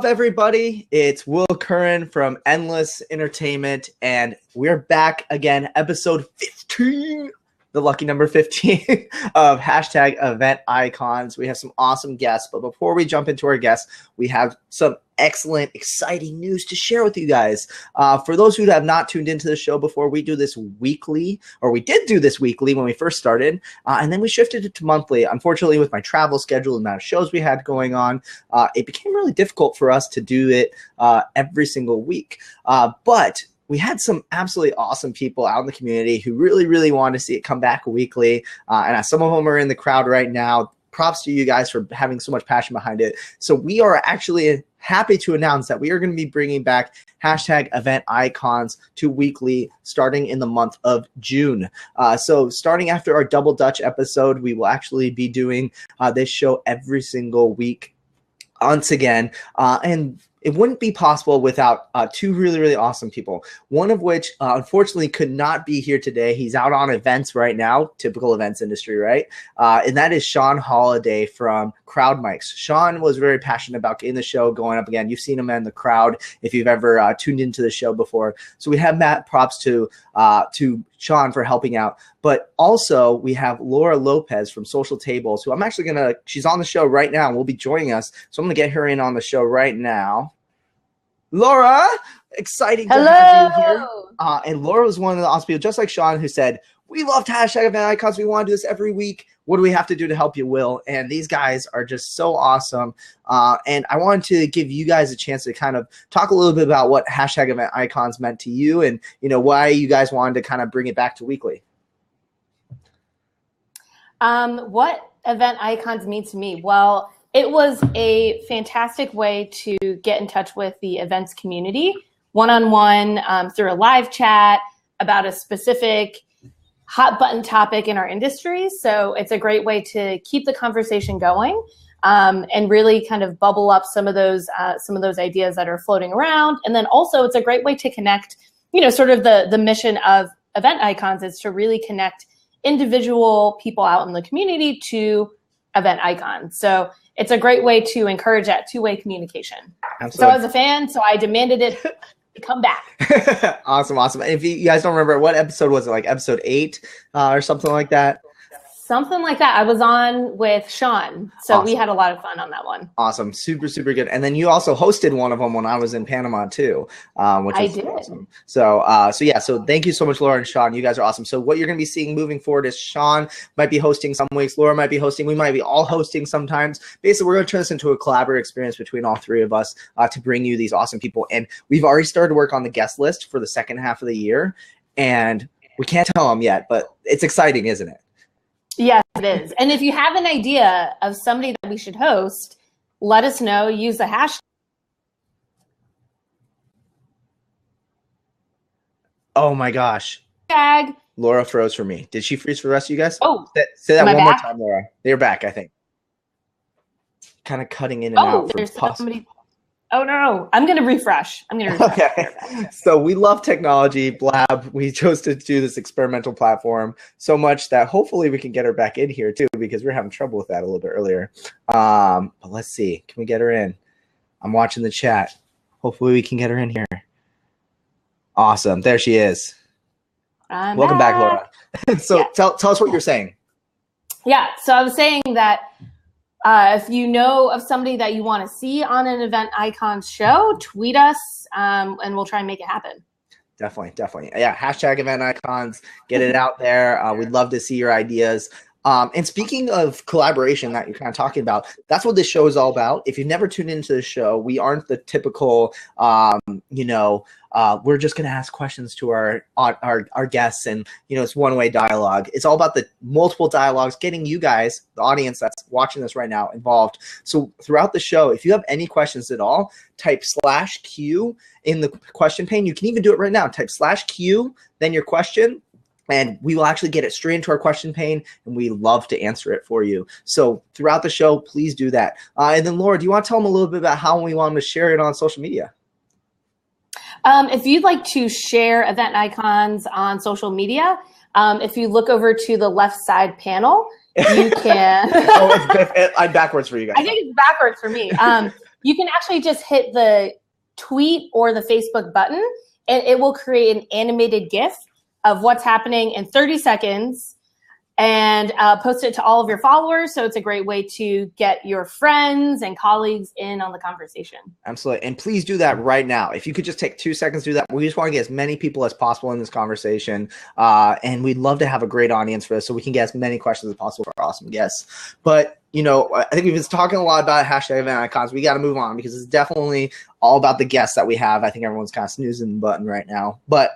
Everybody? It's Will Curran from Endless Entertainment, and we're back again, episode 15, the lucky number 15 of hashtag event icons. We have some awesome guests, but before we jump into our guests, we have some excellent, exciting news to share with you guys. For those who have not tuned into the show before, we do this weekly, or we did do this weekly when we first started, and then we shifted it to monthly. Unfortunately, with my travel schedule and the amount of shows we had going on, it became really difficult for us to do it every single week. But we had some absolutely awesome people out in the community who really wanted to see it come back weekly, and some of them are in the crowd right now. Props to you guys for having so much passion behind it. So we are actually happy to announce that we are going to be bringing back hashtag event icons to weekly starting in the month of June. So starting after our Double Dutch episode, we will actually be doing this show every single week once again. And it wouldn't be possible without two really awesome people, one of which unfortunately could not be here today. He's out on events right now, typical events industry, right? And that is Sean Holiday from Crowd Mics. Sean was very passionate about getting the show going up again. You've seen him in the crowd if you've ever tuned into the show before. So we have mad props to Sean for helping out. But also we have Laura Lopez from Social Tables, who I'm actually she's on the show right now and will be joining us. So I'm going to get her in on the show right now. Laura, exciting to have you here. And Laura was one of the awesome people, just like Sean, who said, we love hashtag event icons. We want to do this every week. What do we have to do to help you, Will? And these guys are just so awesome. And I wanted to give you guys a chance to kind of talk a little bit about what hashtag event icons meant to you and, why you guys wanted to kind of bring it back to weekly. What event icons mean to me? Well, it was a fantastic way to get in touch with the events community one-on-one through a live chat about a specific hot button topic in our industry. So it's a great way to keep the conversation going and really kind of bubble up some of those ideas that are floating around. And then also it's a great way to connect, sort of the mission of event icons is to really connect individual people out in the community to event icons. So it's a great way to encourage that two-way communication. Absolutely. So I was a fan, so I demanded it to come back. Awesome. And if you guys don't remember, what episode was it? Like episode 8 or something like that? Something like that. I was on with Sean, so awesome. We had a lot of fun on that one. Awesome. Super good. And then you also hosted one of them when I was in Panama too, which was awesome. So thank you so much, Laura and Sean. You guys are awesome. So what you're going to be seeing moving forward is Sean might be hosting some weeks, Laura might be hosting, we might be all hosting sometimes. Basically, we're going to turn this into a collaborative experience between all three of us to bring you these awesome people. And we've already started to work on the guest list for the second half of the year. And we can't tell them yet, but it's exciting, isn't it? Yes, it is. And if you have an idea of somebody that we should host, let us know. Use the hashtag. Oh my gosh. Laura froze for me. Did she freeze for the rest of you guys? Oh, say that one more time, Laura. You're back, I think. Kind of cutting in and out. There's somebody. Oh, no. I'm going to refresh. Okay. So we love technology, Blab. We chose to do this experimental platform so much that hopefully we can get her back in here too, because we're having trouble with that a little bit earlier. But let's see. Can we get her in? I'm watching the chat. Hopefully we can get her in here. Awesome. There she is. Welcome back, Laura. So yeah. Tell us what you're saying. Yeah. So I was saying that if you know of somebody that you want to see on an event icons show, tweet us and we'll try and make it happen. Definitely. Yeah, hashtag event icons, get it out there. We'd love to see your ideas. And speaking of collaboration that you're kind of talking about, that's what this show is all about. If you've never tuned into the show, we aren't the typical, we're just going to ask questions to our guests and, it's one-way dialogue. It's all about the multiple dialogues, getting you guys, the audience that's watching this right now, involved. So throughout the show, if you have any questions at all, type /Q in the question pane. You can even do it right now. Type /Q, then your question. And we will actually get it straight into our question pane, and we love to answer it for you. So throughout the show, please do that. And then, Laura, do you want to tell them a little bit about how we want them to share it on social media? If you'd like to share event icons on social media, if you look over to the left side panel, you can. I'm backwards for you guys. I think it's backwards for me. You can actually just hit the tweet or the Facebook button, and it will create an animated GIF of what's happening in 30 seconds and post it to all of your followers. So it's a great way to get your friends and colleagues in on the conversation. Absolutely. And please do that right now. If you could just take 2 seconds to do that. We just want to get as many people as possible in this conversation. And we'd love to have a great audience for this so we can get as many questions as possible for our awesome guests. But, you know, I think we've been talking a lot about hashtag event icons. We got to move on because it's definitely all about the guests that we have. I think everyone's kind of snoozing the button right now. But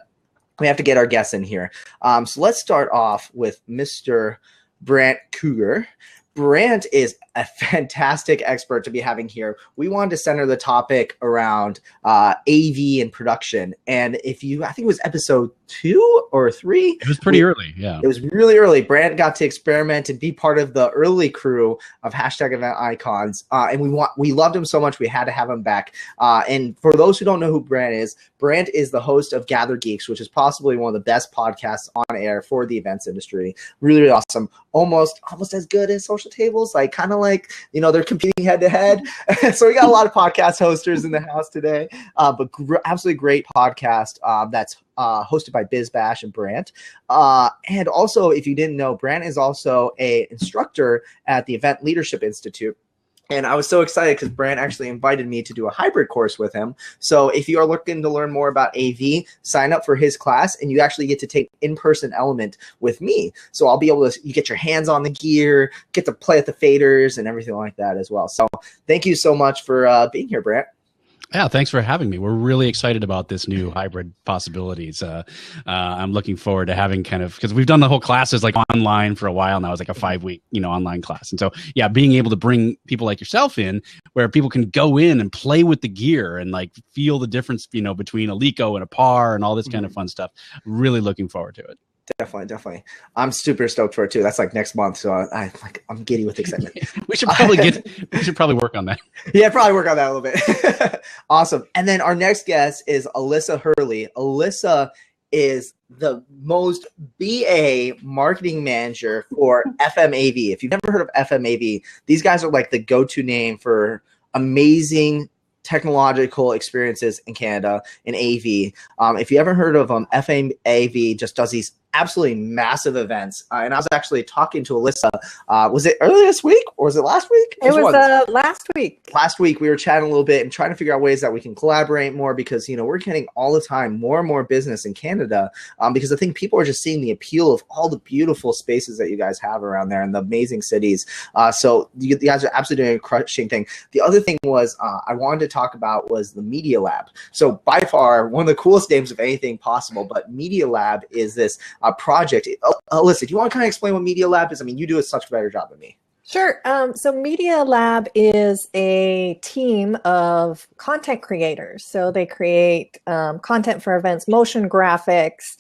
we have to get our guests in here. So let's start off with Mr. Brandt Krueger. Brandt is a fantastic expert to be having here. We wanted to center the topic around AV and production. And I think it was episode 2 or 3. It was pretty early, yeah. It was really early. Brandt got to experiment and be part of the early crew of hashtag event icons. And we loved him so much, we had to have him back. And for those who don't know who Brandt is the host of Gather Geeks, which is possibly one of the best podcasts on air for the events industry. Really, really awesome. Almost as good as Social Tables, like kind of like, you know, they're competing head to head. So we got a lot of podcast hosters in the house today, but absolutely great podcast that's hosted by Biz Bash and Brandt. And also, if you didn't know, Brandt is also an instructor at the Event Leadership Institute. And I was so excited because Brandt actually invited me to do a hybrid course with him. So if you are looking to learn more about AV, sign up for his class, and you actually get to take in-person element with me. So I'll be able to, you get your hands on the gear, get to play with the faders and everything like that as well. So thank you so much for being here, Brandt. Yeah, thanks for having me. We're really excited about this new hybrid possibilities. I'm looking forward to having because we've done the whole classes like online for a while now. It's like a 5-week, online class. And so, yeah, being able to bring people like yourself in where people can go in and play with the gear and like feel the difference, between a Lico and a PAR and all this kind of fun stuff. Really looking forward to it. Definitely. I'm super stoked for it too. That's like next month, so I'm giddy with excitement. we should probably work on that. Yeah, probably work on that a little bit. Awesome. And then our next guest is Alissa Hurley. Alissa is the most BA marketing manager for FMAV. If you've never heard of FMAV, these guys are like the go-to name for amazing technological experiences in Canada in AV. If you ever heard of FMAV, just does these absolutely massive events. And I was actually talking to Alissa. Was it earlier this week or was it last week? It was last week. Last week we were chatting a little bit and trying to figure out ways that we can collaborate more because, we're getting all the time more and more business in Canada because I think people are just seeing the appeal of all the beautiful spaces that you guys have around there and the amazing cities. So you guys are absolutely doing a crushing thing. The other thing was I wanted to talk about was the Media Lab. So by far one of the coolest names of anything possible, but Media Lab is this project. Alissa, do you want to kind of explain what Media Lab is? I mean, you do such a better job than me. Sure. So Media Lab is a team of content creators. So they create content for events, motion graphics,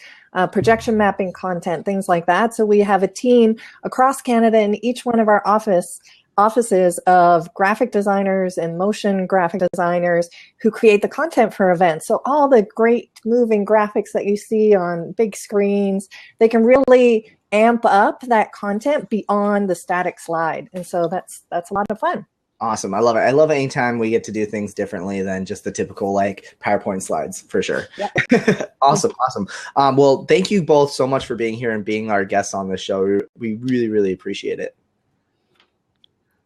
projection mapping content, things like that. So we have a team across Canada in each one of our offices of graphic designers and motion graphic designers who create the content for events. So all the great moving graphics that you see on big screens, they can really amp up that content beyond the static slide. And so that's a lot of fun. Awesome. I love it. I love it anytime we get to do things differently than just the typical like PowerPoint slides for sure. Yep. Awesome. Well, thank you both so much for being here and being our guests on this show. We really, really appreciate it.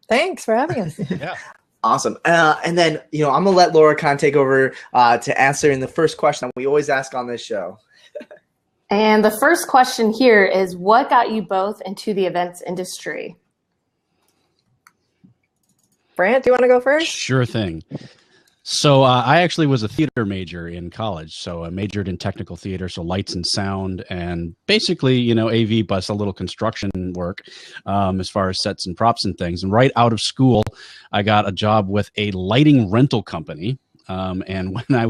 Thanks for having us. Yeah. Awesome. And then, I'm going to let Laura kind of take over to answering the first question that we always ask on this show. And the first question here is, what got you both into the events industry? Brandt, do you want to go first? Sure thing. So I actually was a theater major in college. So I majored in technical theater, so lights and sound, and basically, AV plus a little construction work as far as sets and props and things. And right out of school, I got a job with a lighting rental company. And when I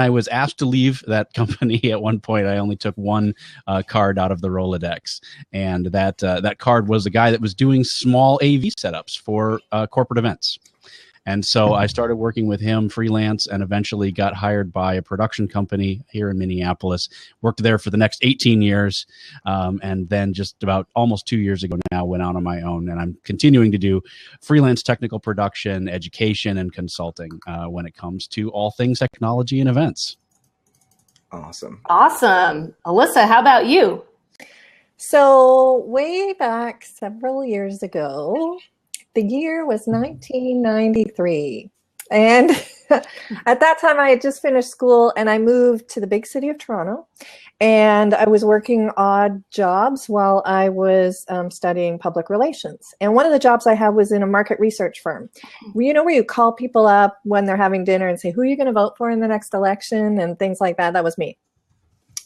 was asked to leave that company at one point, I only took one card out of the Rolodex, and that card was the guy that was doing small AV setups for corporate events. And so I started working with him freelance and eventually got hired by a production company here in Minneapolis. Worked there for the next 18 years. And then just about almost 2 years ago now went out on my own. And I'm continuing to do freelance technical production, education, and consulting when it comes to all things technology and events. Awesome. Awesome. Alissa, how about you? So way back several years ago, the year was 1993. And at that time, I had just finished school and I moved to the big city of Toronto. And I was working odd jobs while I was studying public relations. And one of the jobs I had was in a market research firm. You know, where you call people up when they're having dinner and say, who are you going to vote for in the next election and things like that. That was me.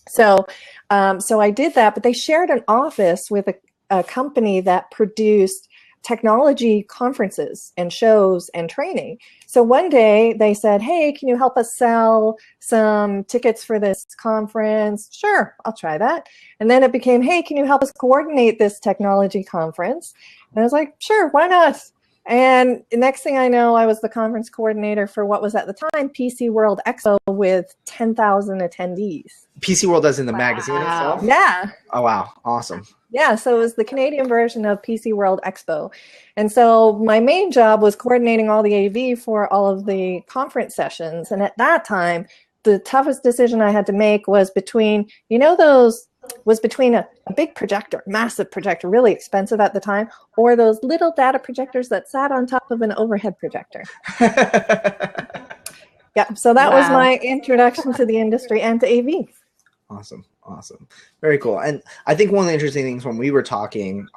So I did that, but they shared an office with a company that produced technology conferences and shows and training. So one day they said, hey, can you help us sell some tickets for this conference? Sure, I'll try that. And then it became, hey, can you help us coordinate this technology conference? And I was like, sure, why not? And the next thing I know, I was the conference coordinator for what was at the time PC World Expo with 10,000 attendees. PC World as in the magazine itself? Yeah. Oh, wow. Awesome. Yeah, so it was the Canadian version of PC World Expo. And so my main job was coordinating all the AV for all of the conference sessions. And at that time, the toughest decision I had to make was between, a big projector, massive projector, really expensive at the time, or those little data projectors that sat on top of an overhead projector. Yeah, so that was my introduction to the industry and to AV. Awesome. Awesome. Very cool. And I think one of the interesting things when we were talking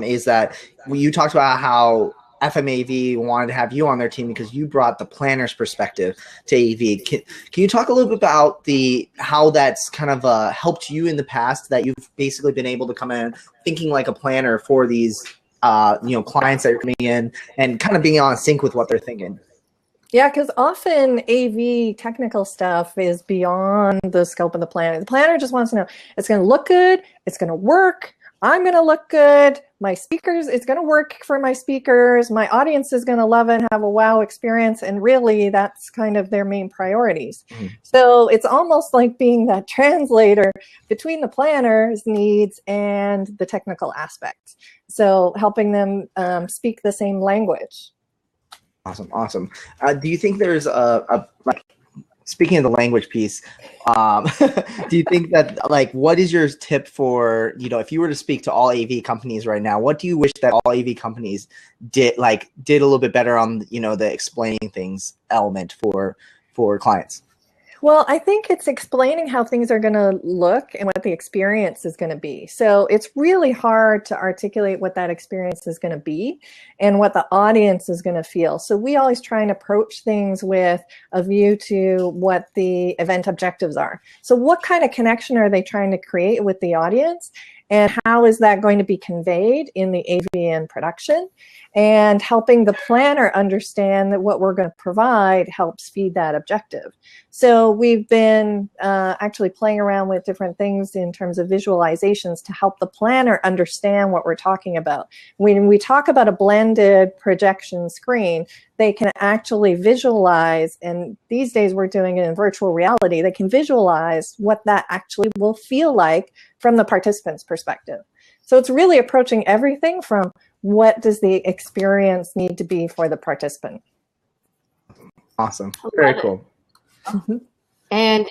is that you talked about how FMAV wanted to have you on their team because you brought the planner's perspective to AV. Can you talk a little bit about how that's kind of helped you in the past, that you've basically been able to come in thinking like a planner for these clients that are coming in and kind of being on sync with what they're thinking? Yeah, because often AV technical stuff is beyond the scope of the planner. The planner just wants to know it's going to look good, it's going to work, I'm going to look good, my speakers, it's going to work for my speakers, my audience is going to love it, have a wow experience, and really that's kind of their main priorities. Mm-hmm. So it's almost like being that translator between the planner's needs and the technical aspects. So helping them speak the same language. Awesome, awesome. Do you think there's speaking of the language piece, do you think that what is your tip for, if you were to speak to all AV companies right now, what do you wish that all AV companies did a little bit better on, the explaining things element for clients? Well, I think it's explaining how things are going to look and what the experience is going to be. So it's really hard to articulate what that experience is going to be and what the audience is going to feel. So we always try and approach things with a view to what the event objectives are. So what kind of connection are they trying to create with the audience? And how is that going to be conveyed in the AVN production? And helping the planner understand that what we're going to provide helps feed that objective. So we've been actually playing around with different things in terms of visualizations to help the planner understand what we're talking about. When we talk about a blended projection screen, they can actually visualize, and these days we're doing it in virtual reality, they can visualize what that actually will feel like from the participant's perspective. So it's really approaching everything from what does the experience need to be for the participant. Awesome. Very cool. Mm-hmm. And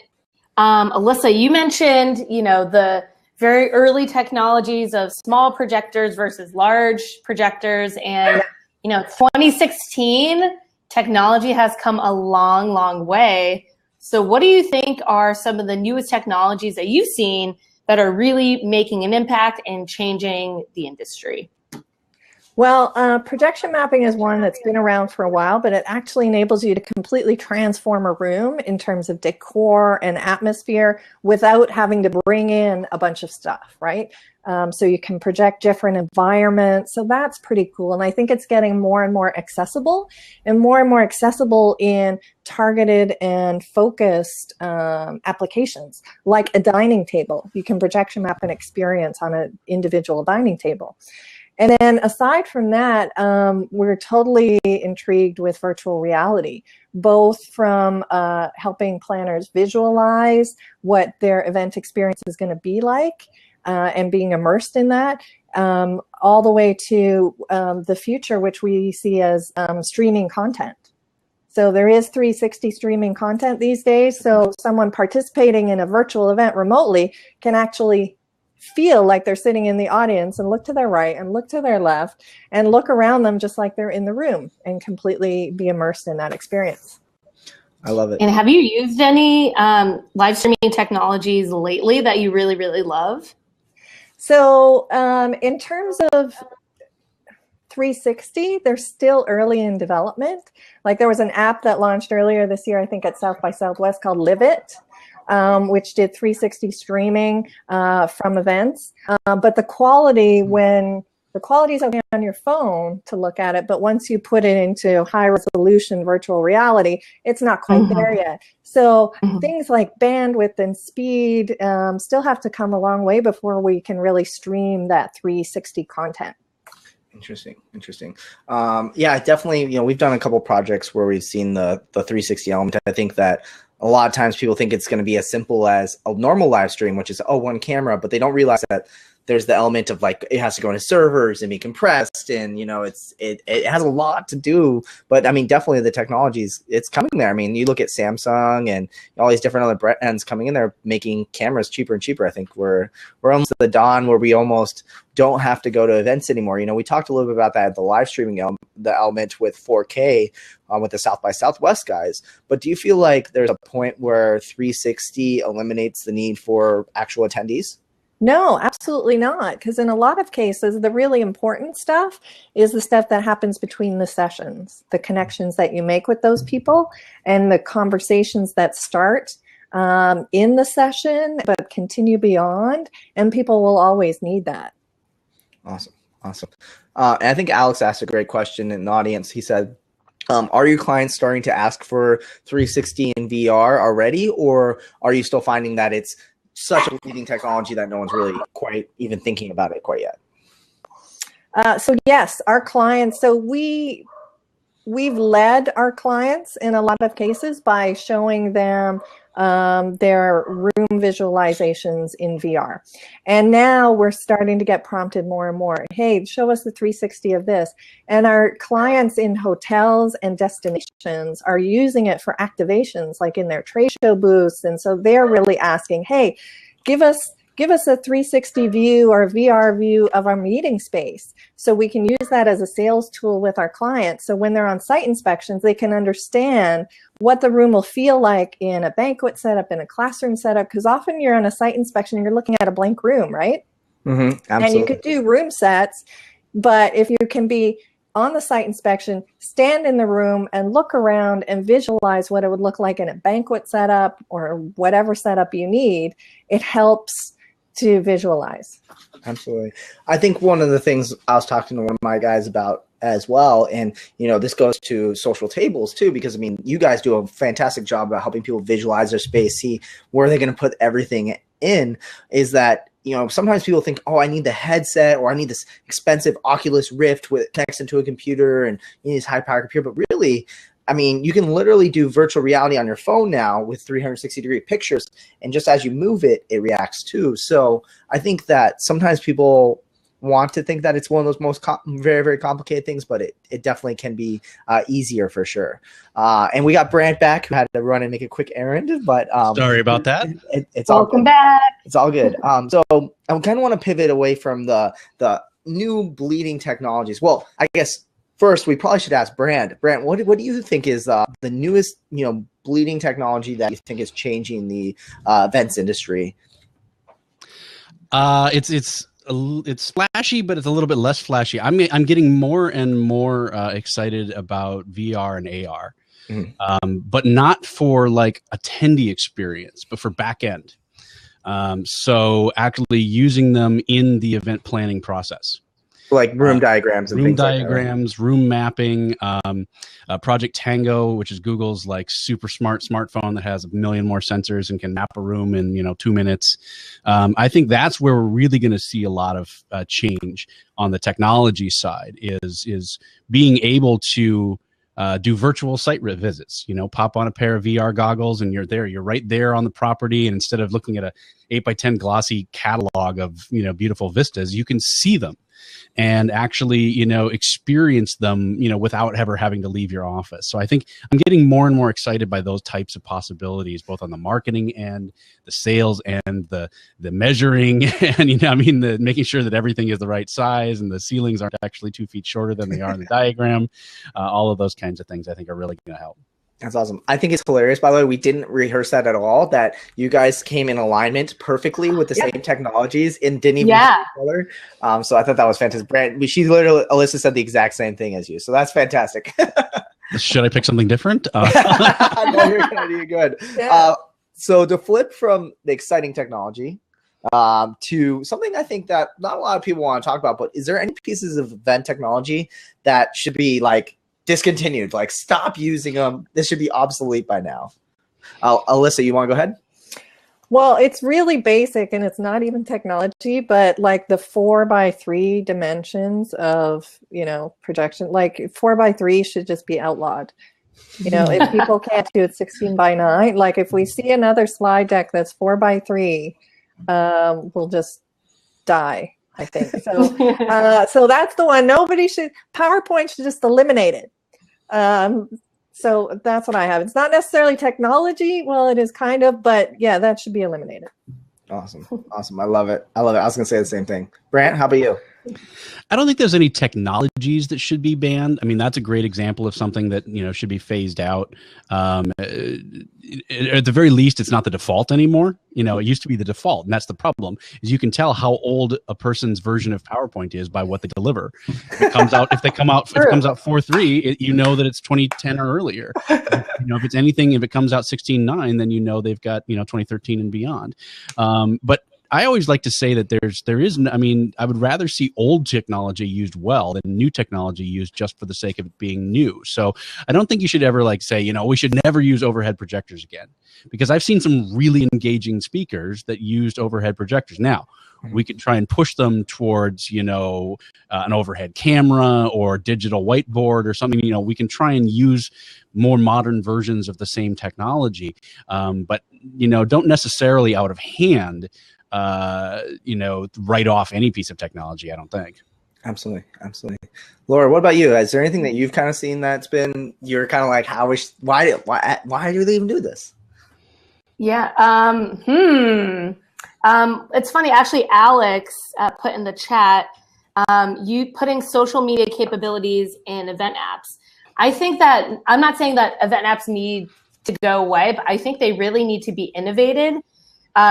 Alissa, you mentioned, the very early technologies of small projectors versus large projectors. And, 2016, technology has come a long, long way. So what do you think are some of the newest technologies that you've seen that are really making an impact and changing the industry? Well, projection mapping is one that's been around for a while, but it actually enables you to completely transform a room in terms of decor and atmosphere without having to bring in a bunch of stuff, right? So you can project different environments. So that's pretty cool. And I think it's getting more and more accessible in targeted and focused applications, like a dining table. You can projection map an experience on an individual dining table. And then aside from that, we're totally intrigued with virtual reality, both from helping planners visualize what their event experience is going to be like and being immersed in that, all the way to the future, which we see as streaming content. So there is 360 streaming content these days. So someone participating in a virtual event remotely can actually feel like they're sitting in the audience and look to their right and look to their left and look around them just like they're in the room and completely be immersed in that experience. I love it. And have you used any live streaming technologies lately that you really, really love? So in terms of 360, they're still early in development. Like there was an app that launched earlier this year, I think at South by Southwest, called Live It, which did 360 streaming from events. But the quality, the quality is okay on your phone to look at it, but once you put it into high resolution virtual reality, it's not quite there yet. So things like bandwidth and speed still have to come a long way before we can really stream that 360 content. Interesting. Yeah, definitely. We've done a couple projects where we've seen the 360 element. I think that a lot of times people think it's going to be as simple as a normal live stream, which is, one camera, but they don't realize that there's the element of like, it has to go into servers and be compressed. And, it has a lot to do, but I mean, definitely the technologies, it's coming there. I mean, you look at Samsung and all these different other brands coming in there, making cameras cheaper and cheaper. I think we're almost at the dawn where we almost don't have to go to events anymore. We talked a little bit about that, the live streaming, the element with 4K with the South by Southwest guys. But do you feel like there's a point where 360 eliminates the need for actual attendees? No, absolutely not. Because in a lot of cases, the really important stuff is the stuff that happens between the sessions, the connections that you make with those people and the conversations that start in the session, but continue beyond. And people will always need that. Awesome. And I think Alex asked a great question in the audience. He said, are your clients starting to ask for 360 in VR already, or are you still finding that it's such a leading technology that no one's really quite even thinking about it quite yet? So yes, our clients, so we've led our clients in a lot of cases by showing them their room visualizations in VR. And now we're starting to get prompted more and more. Hey, show us the 360 of this. And our clients in hotels and destinations are using it for activations, like in their trade show booths. And so they're really asking, hey, give us a 360 view or VR view of our meeting space so we can use that as a sales tool with our clients. So when they're on site inspections, they can understand what the room will feel like in a banquet setup, in a classroom setup, because often you're on a site inspection, you're looking at a blank room, right? Absolutely. And you could do room sets, but if you can be on the site inspection, stand in the room and look around and visualize what it would look like in a banquet setup or whatever setup you need, it helps to visualize. Absolutely. I think one of the things I was talking to one of my guys about as well, and this goes to social tables too, because I mean, you guys do a fantastic job about helping people visualize their space, see where they're going to put everything in, is that sometimes people think, oh, I need the headset or I need this expensive Oculus Rift with connects into a computer and you need this high power computer, but really, I mean, you can literally do virtual reality on your phone now with 360-degree pictures, and just as you move it, it reacts too. So I think that sometimes people want to think that it's one of those most very, very complicated things, but it definitely can be easier for sure. And we got Brandt back, who had to run and make a quick errand, but sorry about that. It's all Welcome back. It's all good. So I kind of want to pivot away from the new bleeding technologies. Well, I guess first, we probably should ask Brandt. Brandt, what do you think is the newest, bleeding technology that you think is changing the events industry? It's flashy, but it's a little bit less flashy. I'm getting more and more excited about VR and AR, but not for like attendee experience, but for back end. So actually using them in the event planning process. Like room diagrams and room things diagrams, like that, right? room mapping, Project Tango, which is Google's like super smart smartphone that has 1 million more sensors and can map a room in 2 minutes. I think that's where we're really going to see a lot of change on the technology side. Is being able to do virtual site visits. Pop on a pair of VR goggles and you're there. You're right there on the property, and instead of looking at a 8x10 glossy catalog of beautiful vistas, you can see them and actually experience them without ever having to leave your office. So I think I'm getting more and more excited by those types of possibilities, both on the marketing and the sales and the measuring and the making sure that everything is the right size and the ceilings aren't actually 2 feet shorter than they are in the diagram. All of those kinds of things I think are really going to help. That's awesome. I think it's hilarious, by the way. We didn't rehearse that at all, that you guys came in alignment perfectly with the same technologies and didn't even see each other. So I thought that was fantastic. Brandt, Alissa said the exact same thing as you. So that's fantastic. Should I pick something different? No, you're going to do good. Yeah. So to flip from the exciting technology to something I think that not a lot of people want to talk about, but is there any pieces of event technology that should be like discontinued, like stop using them? This should be obsolete by now. Alissa, you want to go ahead? Well, it's really basic and it's not even technology, but like the 4x3 dimensions of, projection, like 4x3 should just be outlawed. If people can't do it 16:9, like if we see another slide deck that's 4x3, we'll just die, I think. So, so that's the one. PowerPoint should just eliminate it. So that's what I have. It's not necessarily technology. Well, it is kind of, but yeah, that should be eliminated. Awesome. I love it. I was going to say the same thing. Brandt, how about you? I don't think there's any technologies that should be banned. I mean, that's a great example of something that should be phased out. At the very least, it's not the default anymore. It used to be the default, and that's the problem. Is you can tell how old a person's version of PowerPoint is by what they deliver. If it comes out 4.3, you know that it's 2010 or earlier. If it's anything, if it comes out 16.9, then they've got 2013 and beyond. But I always like to say that I would rather see old technology used well than new technology used just for the sake of it being new. So I don't think you should ever say, we should never use overhead projectors again, because I've seen some really engaging speakers that used overhead projectors. Now, we could try and push them towards, an overhead camera or digital whiteboard or something. We can try and use more modern versions of the same technology, but don't necessarily out of hand write off any piece of technology, I don't think. Absolutely. Laura, what about you? Is there anything that you've kind of seen that's you're kind of like, why do they even do this? Yeah. It's funny, actually, Alex put in the chat, you putting social media capabilities in event apps. I think that, I'm not saying that event apps need to go away, but I think they really need to be innovated.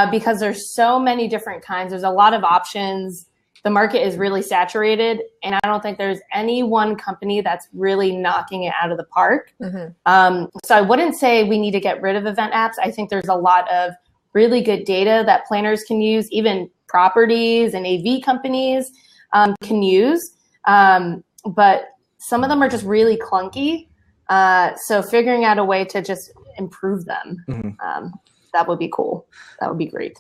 Because there's so many different kinds. There's a lot of options. The market is really saturated, and I don't think there's any one company that's really knocking it out of the park. Mm-hmm. So I wouldn't say we need to get rid of event apps. I think there's a lot of really good data that planners can use, even properties and AV companies can use. But some of them are just really clunky. So figuring out a way to just improve them. Mm-hmm. That would be cool. That would be great.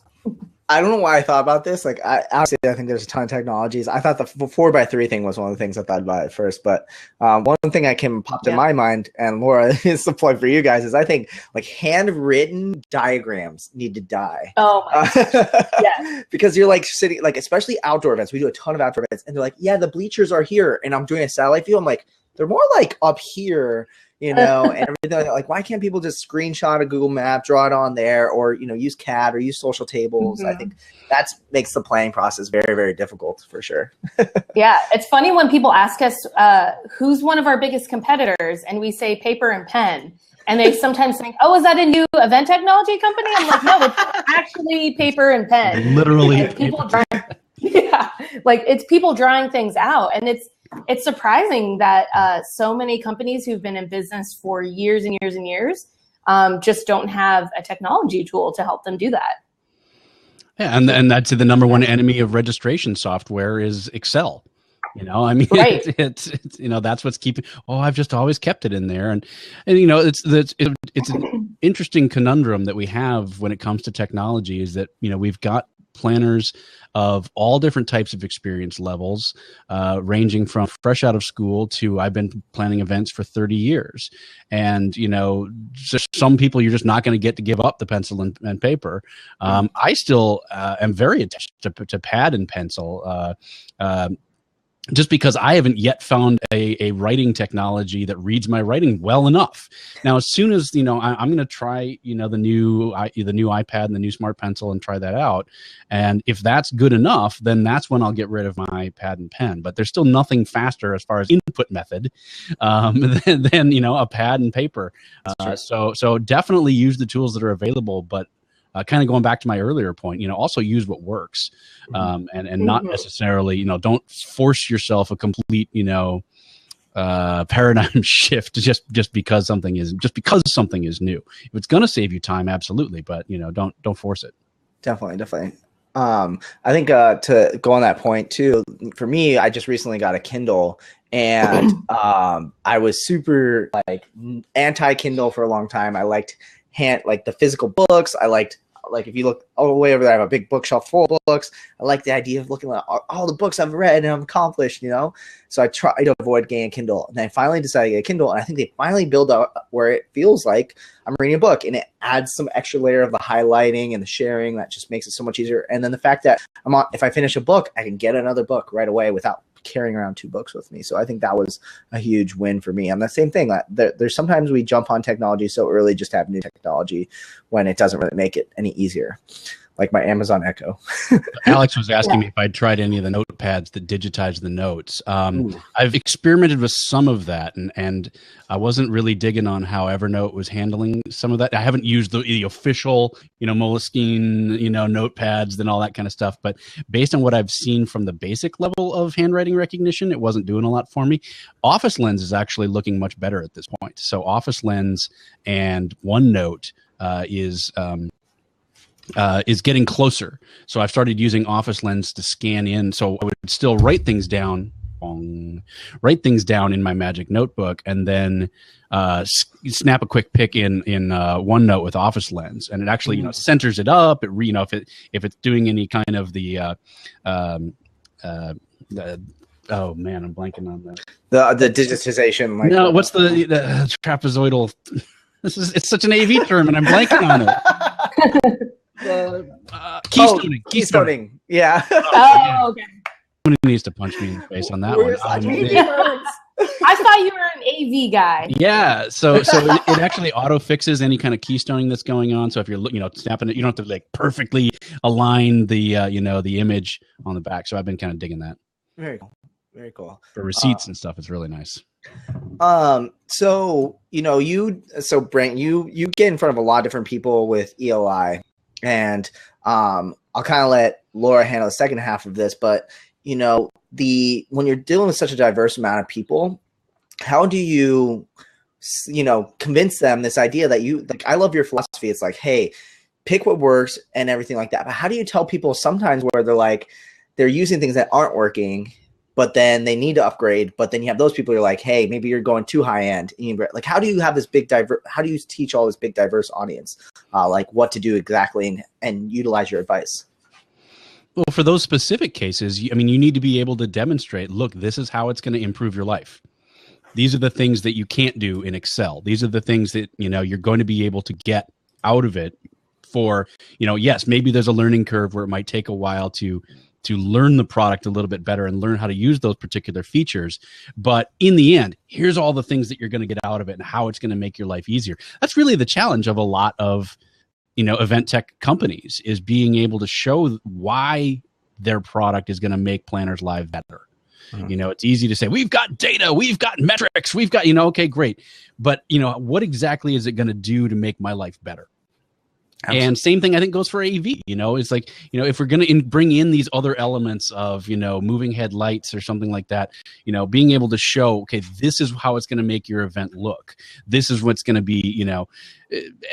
I don't know why I thought about this. Like, I think there's a ton of technologies. I thought the 4x3 thing was one of the things I thought about at first. But one thing that popped in my mind, and Laura, is the point for you guys, is I think like handwritten diagrams need to die. Oh my gosh. Yeah. Because you're like sitting, like especially outdoor events. We do a ton of outdoor events, and they're like, yeah, the bleachers are here, and I'm doing a satellite view. I'm like, they're more like up here. And everything like, why can't people just screenshot a Google map, draw it on there, or, use CAD or use social tables? Mm-hmm. I think that makes the planning process very, very difficult for sure. Yeah. It's funny when people ask us, who's one of our biggest competitors? And we say paper and pen. And they sometimes think, oh, is that a new event technology company? I'm like, no, it's actually paper and pen. Literally. It's people it's people drawing things out. And it's surprising that so many companies who've been in business for years and years and years just don't have a technology tool to help them do that. Yeah, and that's the number one enemy of registration software is Excel. I mean, Right. it's that's what's keeping. Oh, I've just always kept it in there, and it's an interesting conundrum that we have when it comes to technology. Is that we've got planners of all different types of experience levels, ranging from fresh out of school to I've been planning events for 30 years. And, just some people you're just not going to get to give up the pencil and paper. I still am very attached to pad and pencil. Just because I haven't yet found a writing technology that reads my writing well enough. Now, as soon as I'm going to try the new iPad and the new Smart Pencil and try that out, and if that's good enough, then that's when I'll get rid of my pad and pen. But there's still nothing faster as far as input method than a pad and paper. So definitely use the tools that are available, but. Kind of going back to my earlier point, also use what works, and not necessarily, don't force yourself a complete, paradigm shift just because something is new. If it's going to save you time, absolutely, but don't force it. Definitely. I think to go on that point too, for me, I just recently got a Kindle, and I was super anti-Kindle for a long time. I liked the physical books. I liked. If you look all the way over there, I have a big bookshelf full of books. I like the idea of looking at all the books I've read and I've accomplished, So I try to avoid getting a Kindle. And I finally decided to get a Kindle, and I think they finally build out where it feels like I'm reading a book, and it adds some extra layer of the highlighting and the sharing that just makes it so much easier. And then the fact that if I finish a book, I can get another book right away without carrying around 2 books with me. So I think that was a huge win for me. And the same thing, there's sometimes we jump on technology so early just to have new technology when it doesn't really make it any easier. Like my Amazon Echo. Alex was asking me if I'd tried any of the notepads that digitize the notes. I've experimented with some of that, and I wasn't really digging on how Evernote was handling some of that. I haven't used the official, Moleskine, notepads and all that kind of stuff. But based on what I've seen from the basic level of handwriting recognition, it wasn't doing a lot for me. Office Lens is actually looking much better at this point. So Office Lens and OneNote is getting closer. So I've started using Office Lens to scan in. So I would still write things down in my Magic Notebook, and then snap a quick pic in OneNote with Office Lens, and it actually centers it up. It if it's doing any kind of the oh man, I'm blanking on that. The digitization. No, what's the trapezoidal? It's such an AV term, and I'm blanking on it. Keystoning. Yeah. Oh, okay. Somebody needs to punch me in the face on that one. I thought you were an AV guy. Yeah, so it actually auto fixes any kind of keystoning that's going on. So if you're snapping it, you don't have to perfectly align the the image on the back. So I've been kind of digging that. Very cool. Very cool. For receipts and stuff, it's really nice. So Brandt, you get in front of a lot of different people with ELI, and I'll kind of let Laura handle the second half of this, but when you're dealing with such a diverse amount of people, how do you convince them this idea that I love your philosophy. It's like, hey, pick what works and everything like that. But how do you tell people sometimes where they're using things that aren't working, but then they need to upgrade, but then you have those people who are like, hey, maybe you're going too high end. How do you have this how do you teach all this big diverse audience, what to do exactly and utilize your advice? Well, for those specific cases, you need to be able to demonstrate, look, this is how it's going to improve your life. These are the things that you can't do in Excel. These are the things that, you're going to be able to get out of it for, yes, maybe there's a learning curve where it might take a while to learn the product a little bit better and learn how to use those particular features. But in the end, here's all the things that you're going to get out of it and how it's going to make your life easier. That's really the challenge of a lot of, event tech companies, is being able to show why their product is going to make planners' lives better. Mm-hmm. It's easy to say, we've got data, we've got metrics, we've got, okay, great. But, what exactly is it going to do to make my life better? Absolutely. And same thing I think goes for AV. It's like, if we're going to bring in these other elements of, moving headlights or something like that, being able to show, okay, this is how it's going to make your event look. This is what's going to be,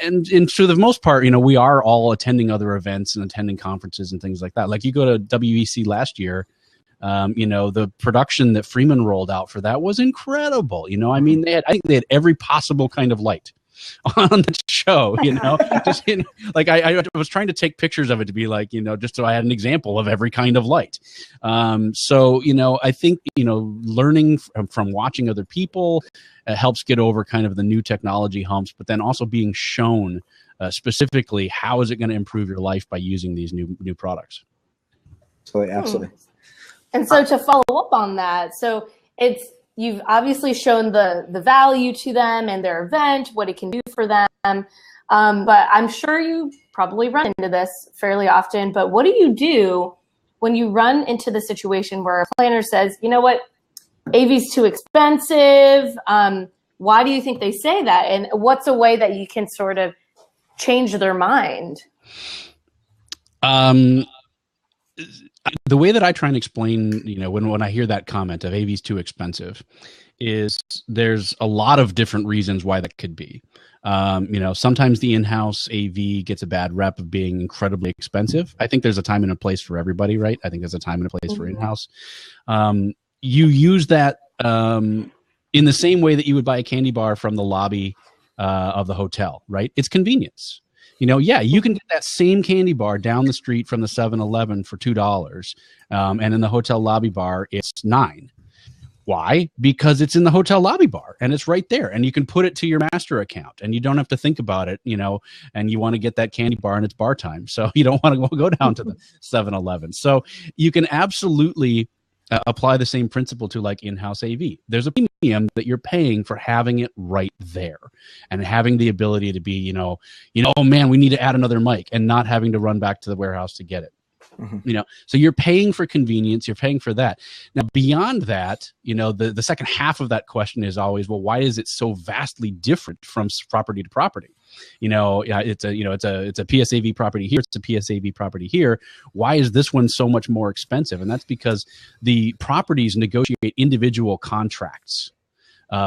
and for the most part, we are all attending other events and attending conferences and things like that. Like you go to WEC last year, The production that Freeman rolled out for that was incredible. I mean, I think they had every possible kind of light on the show, just I was trying to take pictures of it to be like, just so I had an example of every kind of light. I think, learning from watching other people helps get over kind of the new technology humps, but then also being shown specifically how is it going to improve your life by using these new products. Absolutely. And so to follow up on that, so you've obviously shown the value to them and their event, what it can do for them. But I'm sure you probably run into this fairly often. But what do you do when you run into the situation where a planner says, you know what, AV's too expensive? Why do you think they say that? And what's a way that you can sort of change their mind? The way that I try and explain, when I hear that comment of AV's too expensive, is there's a lot of different reasons why that could be. Sometimes the in-house AV gets a bad rep of being incredibly expensive. I think there's a time and a place for everybody, right? I think there's a time and a place for in-house. You use that in the same way that you would buy a candy bar from the lobby of the hotel, right? It's convenience. You can get that same candy bar down the street from the 7-Eleven for $2, and in the hotel lobby bar, it's $9. Why? Because it's in the hotel lobby bar, and it's right there, and you can put it to your master account, and you don't have to think about it, and you want to get that candy bar, and it's bar time, so you don't want to go down to the 7-Eleven. So you can absolutely apply the same principle to like in-house AV. There's a premium that you're paying for having it right there and having the ability to be, oh man, we need to add another mic, and not having to run back to the warehouse to get it. So you're paying for convenience, you're paying for that. Now, beyond that, the second half of that question is always, well, why is it so vastly different from property to property? It's a PSAV property here, it's a PSAV property here. Why is this one so much more expensive? And that's because the properties negotiate individual contracts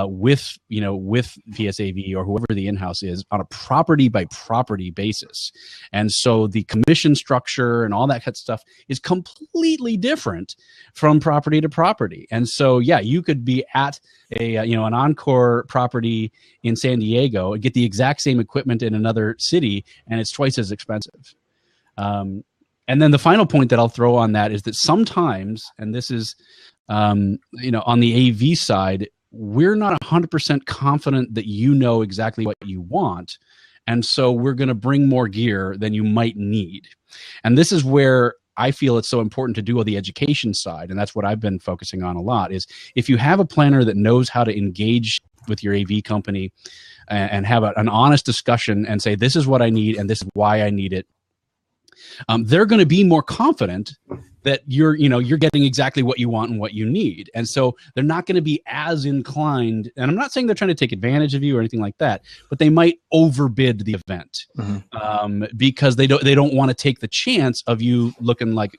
with PSAV or whoever the in-house is on a property by property basis. And so the commission structure and all that kind of stuff is completely different from property to property. And so, you could be at an Encore property in San Diego and get the exact same equipment in another city, and it's twice as expensive. And then the final point that I'll throw on that is that sometimes, and this is, on the AV side, we're not 100% confident that exactly what you want. And so we're going to bring more gear than you might need. And this is where I feel it's so important to do on the education side. And that's what I've been focusing on a lot, is if you have a planner that knows how to engage with your AV company and have an honest discussion and say, this is what I need and this is why I need it, they're going to be more confident that you're getting exactly what you want and what you need. And so they're not going to be as inclined, and I'm not saying they're trying to take advantage of you or anything like that, but they might overbid the event because they don't want to take the chance of you looking like,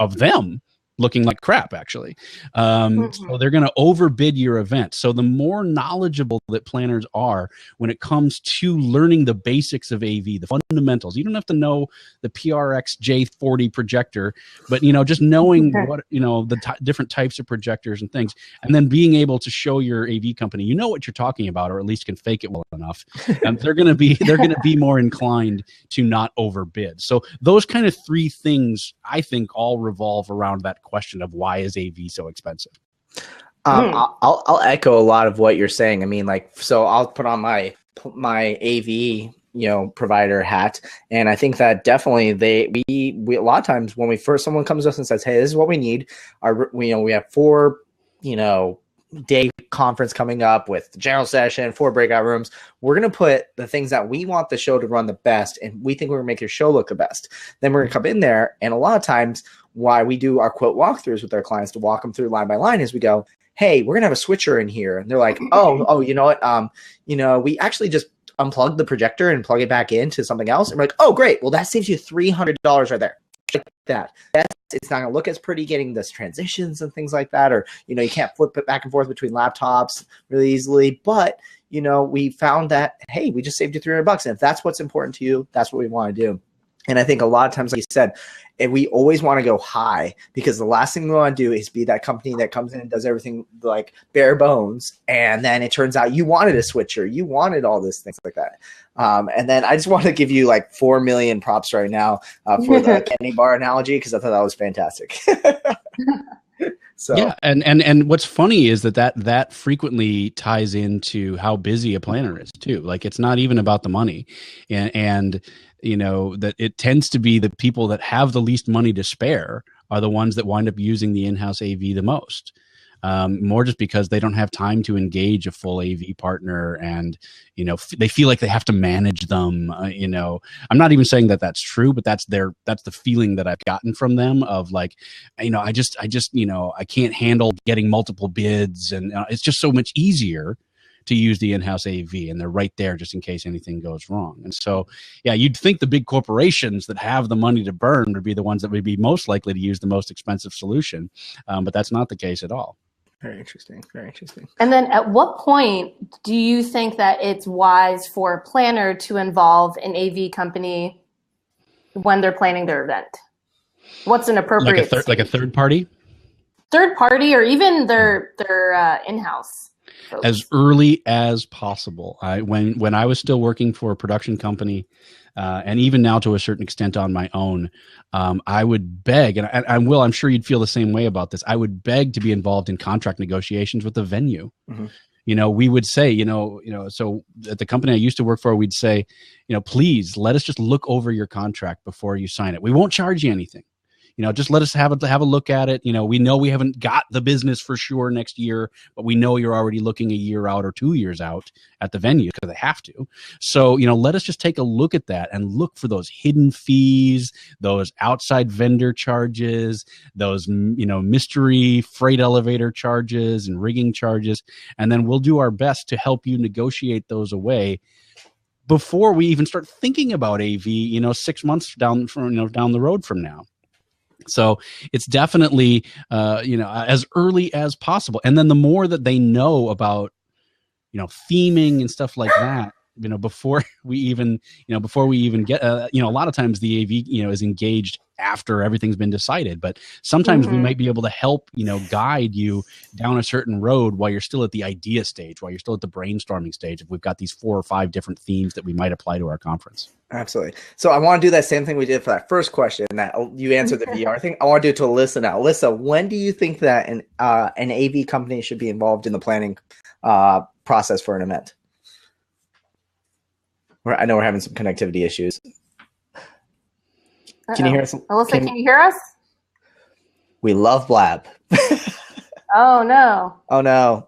of them looking like crap, actually. So they're going to overbid your event. So the more knowledgeable that planners are when it comes to learning the basics of AV, the fundamentals, you don't have to know the PRX J40 projector, but, just knowing what, the different types of projectors and things, and then being able to show your AV company, what you're talking about, or at least can fake it well enough. And they're going to be more inclined to not overbid. So those kind of three things, I think, all revolve around that question of why is AV so expensive. I'll echo a lot of what you're saying. I mean, so I'll put on my AV provider hat, and I think that definitely we a lot of times when someone comes to us and says, hey, this is what we need, we have 4 day conference coming up with the general session, 4 breakout rooms. We're going to put the things that we want the show to run the best, and we think we're going to make your show look the best. Then we're going to come in there, and a lot of times why we do our quote walkthroughs with our clients to walk them through line by line is we go, hey, we're going to have a switcher in here. And they're like, oh, you know what? We actually just unplug the projector and plug it back into something else. And we're like, oh, great. Well, that saves you $300 right there. Like that. It's not going to look as pretty getting this transitions and things like that. Or, you can't flip it back and forth between laptops really easily. But, we found that, hey, we just saved you $300. And if that's what's important to you, that's what we want to do. And I think a lot of times, like you said, and we always want to go high, because the last thing we want to do is be that company that comes in and does everything like bare bones. And then it turns out you wanted a switcher, you wanted all these things like that. And then I just want to give you like 4 million props right now for the candy bar analogy, because I thought that was fantastic. So yeah, and what's funny is that frequently ties into how busy a planner is too. Like, it's not even about the money, and you know that it tends to be the people that have the least money to spare are the ones that wind up using the in-house AV the most. More just because they don't have time to engage a full AV partner, and you know they feel like they have to manage them. You know, I'm not even saying that that's true, but that's the feeling that I've gotten from them of like, you know, I just you know, I can't handle getting multiple bids, and it's just so much easier to use the in-house AV, and they're right there just in case anything goes wrong. And so, yeah, you'd think the big corporations that have the money to burn would be the ones that would be most likely to use the most expensive solution, but that's not the case at all. very interesting. Very interesting. And then at what point do you think that it's wise for a planner to involve an AV company when they're planning their event? What's an appropriate like a third party? Third party, or even their in-house folks? As early as possible. When I was still working for a production company, and even now to a certain extent on my own, I would beg, and I'm sure you'd feel the same way about this. I would beg to be involved in contract negotiations with the venue. Mm-hmm. You know, we would say, so at the company I used to work for, we'd say, please let us just look over your contract before you sign it. We won't charge you anything. Just let us have a look at it. We know we haven't got the business for sure next year, but we know you're already looking a year out or 2 years out at the venue because they have to. So, let us just take a look at that and look for those hidden fees, those outside vendor charges, those, mystery freight elevator charges and rigging charges. And then we'll do our best to help you negotiate those away before we even start thinking about AV, 6 months down the road from now. So it's definitely, as early as possible. And then the more that they know about, theming and stuff like that, before we even get, a lot of times the AV, is engaged after everything's been decided. But sometimes we might be able to help, guide you down a certain road while you're still at the idea stage, while you're still at the brainstorming stage. If we've got these 4 or 5 different themes that we might apply to our conference. Absolutely. So I want to do that same thing we did for that first question that you answered the VR thing. I want to do it to Alissa now. Alissa, when do you think that an AV company should be involved in the planning process for an event? I know we're having some connectivity issues. Can you hear us? Alissa, can you hear us? We love Blab. Oh no. Oh no.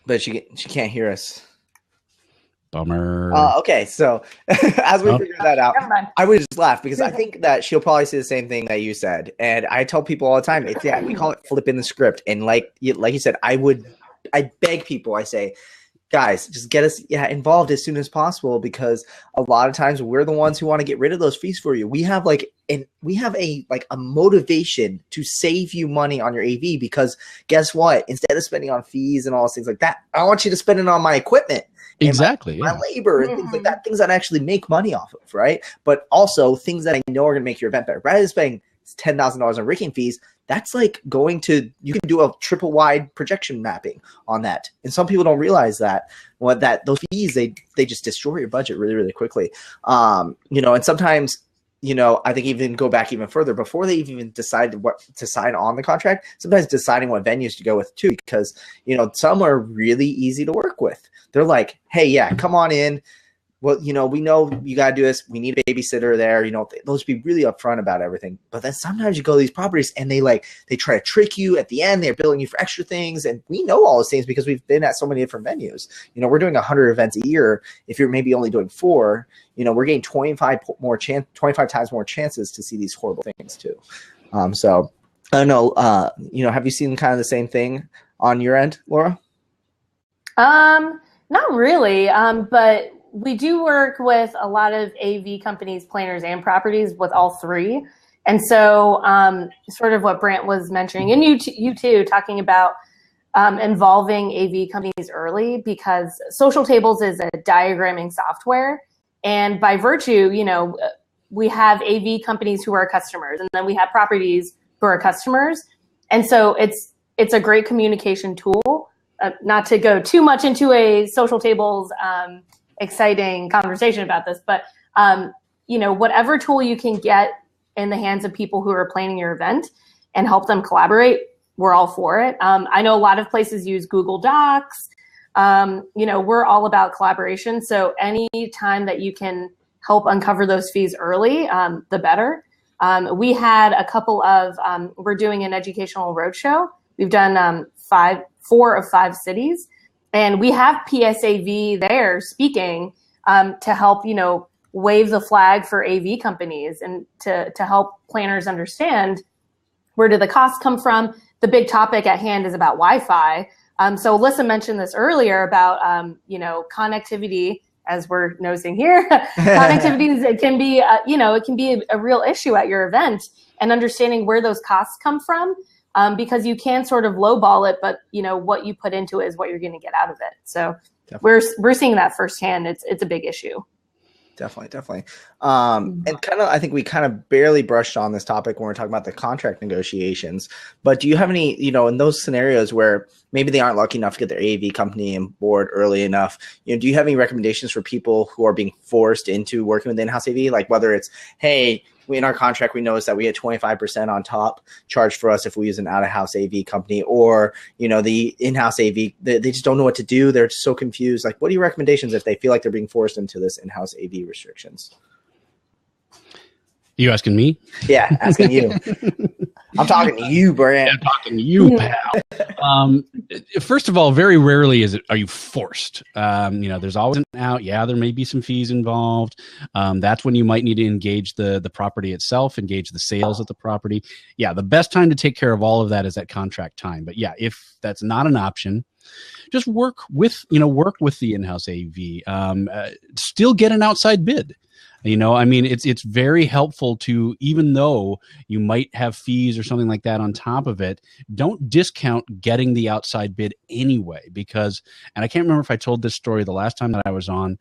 But she can't hear us. Bummer. Okay, so as we figure that out, I would just laugh because I think that she'll probably say the same thing that you said. And I tell people all the time, we call it flipping the script. And like you said, I beg people, I say, guys, just get us involved as soon as possible, because a lot of times we're the ones who want to get rid of those fees for you. We have a motivation to save you money on your AV, because guess what? Instead of spending on fees and all those things like that, I want you to spend it on my equipment. Exactly. My labor and things like that, things that I actually make money off of, right? But also things that I know are going to make your event better. Rather than spending $10,000 on rigging fees, that's like you can do a triple wide projection mapping on that. And some people don't realize that those fees, they just destroy your budget really, really quickly. And sometimes, I think even go back even further before they even decide what to sign on the contract, sometimes deciding what venues to go with too, because, some are really easy to work with. They're like, hey, yeah, come on in. Well, we know you got to do this. We need a babysitter there. Those be really upfront about everything. But then sometimes you go to these properties and they try to trick you at the end. They're billing you for extra things. And we know all those things because we've been at so many different venues. We're doing 100 events a year. If you're maybe only doing 4, we're getting 25 times more chances to see these horrible things too. So I don't know, have you seen kind of the same thing on your end, Laura? Not really, but we do work with a lot of AV companies, planners, and properties with all 3. And so sort of what Brandt was mentioning, and you too, talking about involving AV companies early, because Social Tables is a diagramming software. And by virtue, we have AV companies who are customers, and then we have properties who are customers. And so it's a great communication tool. Not to go too much into a social tables exciting conversation about this, but whatever tool you can get in the hands of people who are planning your event and help them collaborate, we're all for it. I know a lot of places use Google Docs. We're all about collaboration. So any time that you can help uncover those fees early, the better. We had a couple of, we're doing an educational roadshow. We've done 4 of 5 cities, and we have PSAV there speaking to help, wave the flag for AV companies and to help planners understand where do the costs come from. The big topic at hand is about Wi-Fi. So Alissa mentioned this earlier about, connectivity, as we're nosing here. Connectivity it can be, it can be a real issue at your event, and understanding where those costs come from, because you can sort of lowball it, but what you put into it is what you're going to get out of it. So we're seeing that firsthand. It's a big issue. Definitely. And I think we kind of barely brushed on this topic when we're talking about the contract negotiations, but do you have any, in those scenarios where maybe they aren't lucky enough to get their AV company on board early enough, do you have any recommendations for people who are being forced into working with in-house AV? Like whether it's, hey, in our contract, we noticed that we get 25% on top charged for us if we use an out-of-house AV company, or, the in-house AV, they just don't know what to do. They're so confused. Like, what are your recommendations if they feel like they're being forced into this in-house AV restrictions? You asking me? Yeah, asking you. I'm talking to you, Brandt. I'm talking to you, pal. First of all, very rarely are you forced. There's always an out. Yeah, there may be some fees involved. That's when you might need to engage the property itself, engage the sales of the property. Yeah, the best time to take care of all of that is at contract time. But yeah, if that's not an option, just work with the in-house AV. Still get an outside bid. It's very helpful to, even though you might have fees or something like that on top of it, don't discount getting the outside bid anyway, because, and I can't remember if I told this story the last time that I was on,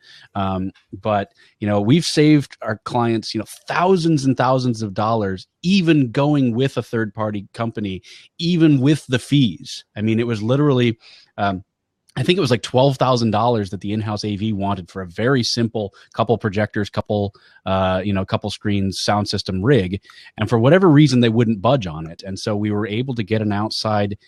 but, we've saved our clients, thousands and thousands of dollars, even going with a third-party company, even with the fees. It was literally, I think it was like $12,000 that the in-house AV wanted for a very simple couple projectors, couple screens, sound system rig. And for whatever reason, they wouldn't budge on it. And so we were able to get an outside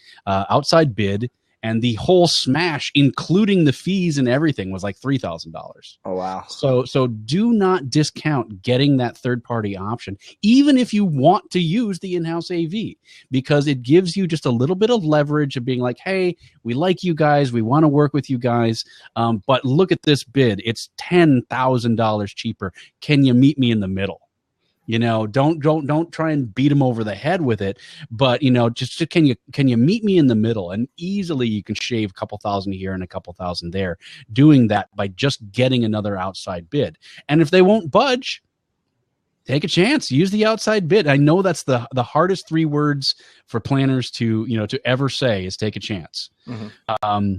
bid, and the whole smash, including the fees and everything, was like $3,000. Oh, wow. So do not discount getting that third-party option, even if you want to use the in-house AV, because it gives you just a little bit of leverage of being like, hey, we like you guys, we want to work with you guys, but look at this bid. It's $10,000 cheaper. Can you meet me in the middle? Don't try and beat them over the head with it, but just can you meet me in the middle? And easily you can shave a couple thousand here and a couple thousand there, doing that by just getting another outside bid. And if they won't budge, take a chance. Use the outside bid. I know that's the hardest 3 words for planners to ever say is take a chance. Mm-hmm.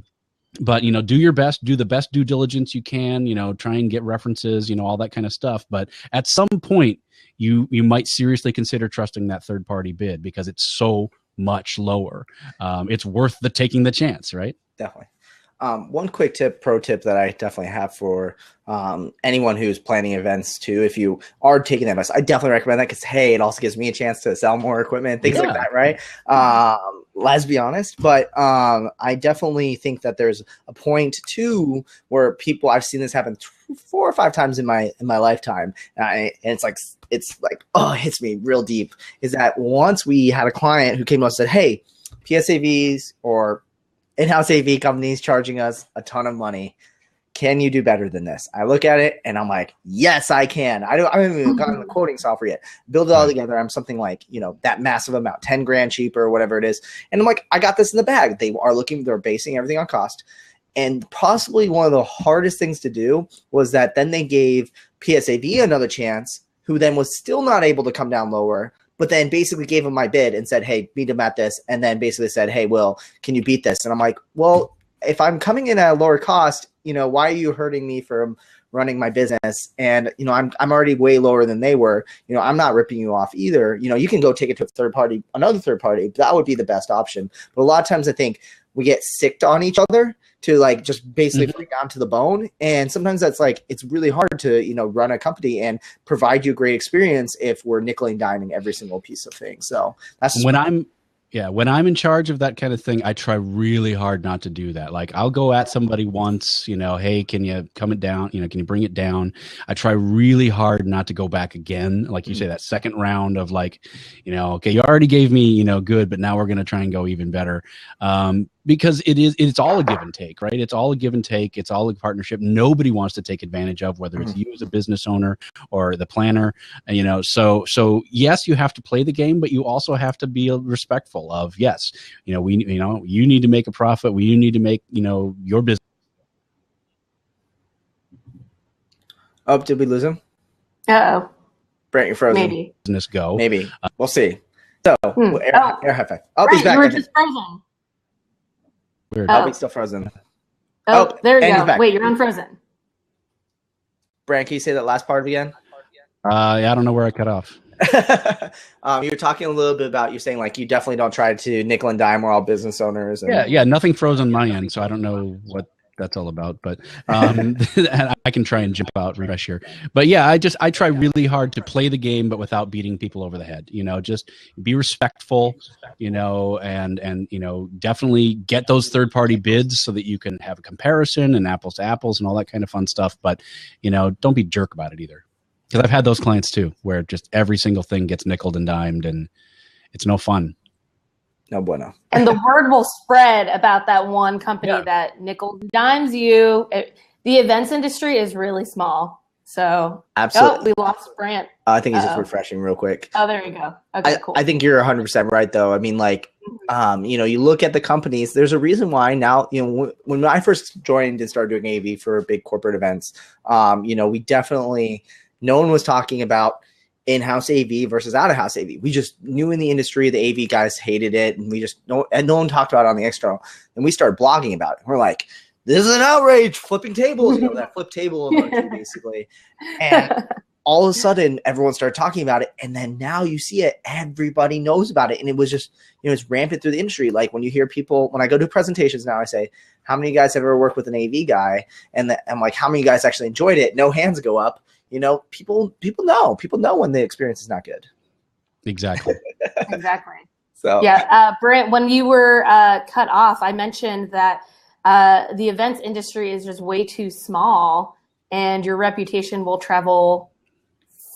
But, do your best, do the best due diligence you can, try and get references, all that kind of stuff. But at some point, you might seriously consider trusting that third-party bid because it's so much lower. It's worth taking the chance, right? Definitely. One quick pro tip that I definitely have for anyone who's planning events too, if you are taking that advice, I definitely recommend that because, hey, it also gives me a chance to sell more equipment, things like that, right? Let's be honest, but I definitely think that there's a point too where people, I've seen this happen 4 or 5 times in my lifetime, and it's like, oh, it hits me real deep, is that once we had a client who came to us and said, hey, PSAVs or in-house AV companies charging us a ton of money. Can you do better than this? I look at it and I'm like, yes, I can. I haven't even gotten the quoting software yet. Build it all together. I'm something like, that massive amount, 10 grand cheaper or whatever it is. And I'm like, I got this in the bag. They're basing everything on cost. And possibly one of the hardest things to do was that then they gave PSAV another chance, who then was still not able to come down lower, but then basically gave him my bid and said, hey, beat him at this. And then basically said, hey, Will, can you beat this? And I'm like, well, if I'm coming in at a lower cost, why are you hurting me from running my business, and I'm already way lower than they were. I'm not ripping you off either. You can go take it to another third party. That would be the best option. But a lot of times I think we get sicked on each other to like just basically freak down to the bone. And sometimes that's like, it's really hard to, run a company and provide you a great experience if we're nickel and diming every single piece of thing. So that's when I'm in charge of that kind of thing, I try really hard not to do that. Like I'll go at somebody once, hey, can you come it down? Can you bring it down? I try really hard not to go back again. Like you say, that second round of like, okay, you already gave me, good, but now we're going to try and go even better. Because it's all a give and take, right? It's all a give and take. It's all a partnership. Nobody wants to take advantage of, whether it's you as a business owner or the planner, so yes, you have to play the game, but you also have to be respectful of, yes, you need to make a profit. You need to make, your business. Oh, did we lose him? Uh-oh. Brandt, you're frozen. Maybe. Business go. Maybe. We'll see. So, air high five. Oh, he's back. You were just frozen. Weird. Oh, he's still frozen. Oh, there you and go. Wait, you're unfrozen. Brandt, can you say that last part again? I don't know where I cut off. You were talking a little bit about, you're saying like you definitely don't try to nickel and dime. We're all business owners. And... Yeah, nothing froze on my end, so I don't know what that's all about, but I can try and jump out, refresh here. But yeah, I try really hard to play the game, but without beating people over the head. Just be respectful, and definitely get those third party bids so that you can have a comparison and apples to apples and all that kind of fun stuff. But don't be a jerk about it either, because I've had those clients too, where just every single thing gets nickeled and dimed, and it's no fun. No bueno. And the word will spread about that one company that nickel dimes you. The events industry is really small. So absolutely, we lost Brandt. I think he's just refreshing real quick. Oh, there you go. Okay, cool. I think you're 100% right, though. I mean, like, you look at the companies. There's a reason why now. When I first joined and started doing AV for big corporate events, we definitely no one was talking about in-house AV versus out-of-house AV. We just knew in the industry the AV guys hated it, and no one talked about it on the external. And we started blogging about it. We're like, this is an outrage, flipping tables, that flip table emoji basically. And all of a sudden, everyone started talking about it, and then now you see it, everybody knows about it, and it was just, it's rampant through the industry. Like when you hear people, when I go to presentations now, I say, how many of you guys have ever worked with an AV guy? And I'm like, how many of you guys actually enjoyed it? No hands go up. People know when the experience is not good. Exactly. Exactly. So Brandt, when you were cut off, I mentioned that the events industry is just way too small, and your reputation will travel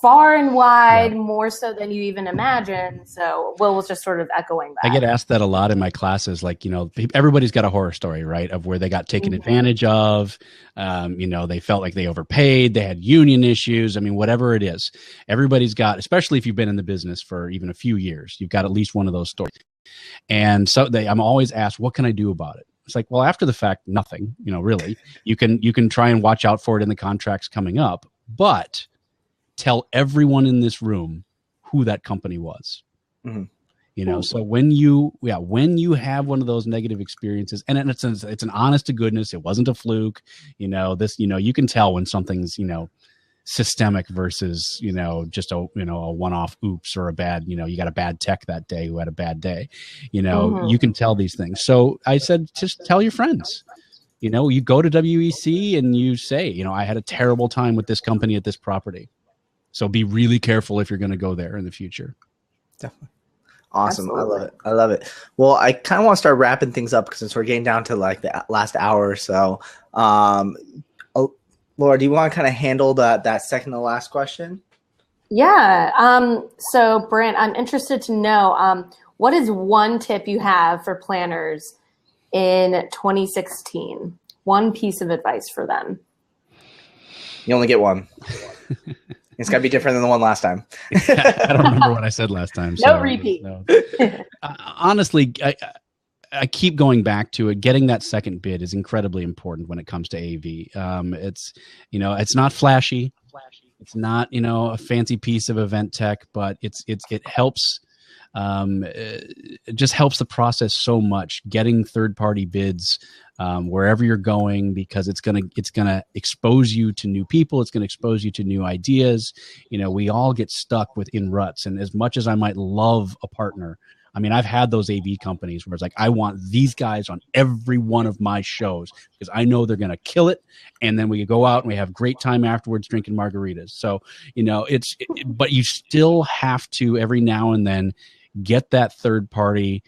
far and wide, more so than you even imagine. So Will was just sort of echoing that. I get asked that a lot in my classes. Like, everybody's got a horror story, right? Of where they got taken advantage of. They felt like they overpaid. They had union issues. I mean, whatever it is, everybody's got, especially if you've been in the business for even a few years, you've got at least one of those stories. And so I'm always asked, what can I do about it? It's like, well, after the fact, nothing, really. You can try and watch out for it in the contracts coming up, but tell everyone in this room who that company was. So when you have one of those negative experiences, and it's an honest to goodness, it wasn't a fluke, you can tell when something's, systemic versus, just a one-off oops or a bad, you got a bad tech that day who had a bad day, you can tell these things. So I said, just tell your friends. You go to WEC and you say, I had a terrible time with this company at this property. So be really careful if you're going to go there in the future. Definitely. Awesome. Absolutely. I love it. Well, I kind of want to start wrapping things up since we're getting down to like the last hour or so. Laura, do you want to kind of handle that second to last question? Yeah. So Brandt, I'm interested to know, what is one tip you have for planners in 2016? One piece of advice for them. You only get one. It's got to be different than the one last time. I don't remember what I said last time. No repeat. No. Honestly, I keep going back to it. Getting that second bid is incredibly important when it comes to AV. It's not flashy. It's not, a fancy piece of event tech, but it helps it just helps the process so much, getting third-party bids wherever you're going, because it's gonna expose you to new people. It's gonna expose you to new ideas. We all get stuck within ruts, and as much as I might love a partner, I mean, I've had those AV companies where it's like, I want these guys on every one of my shows because I know they're going to kill it. And then we go out and we have great time afterwards drinking margaritas. So, but you still have to every now and then get that third party.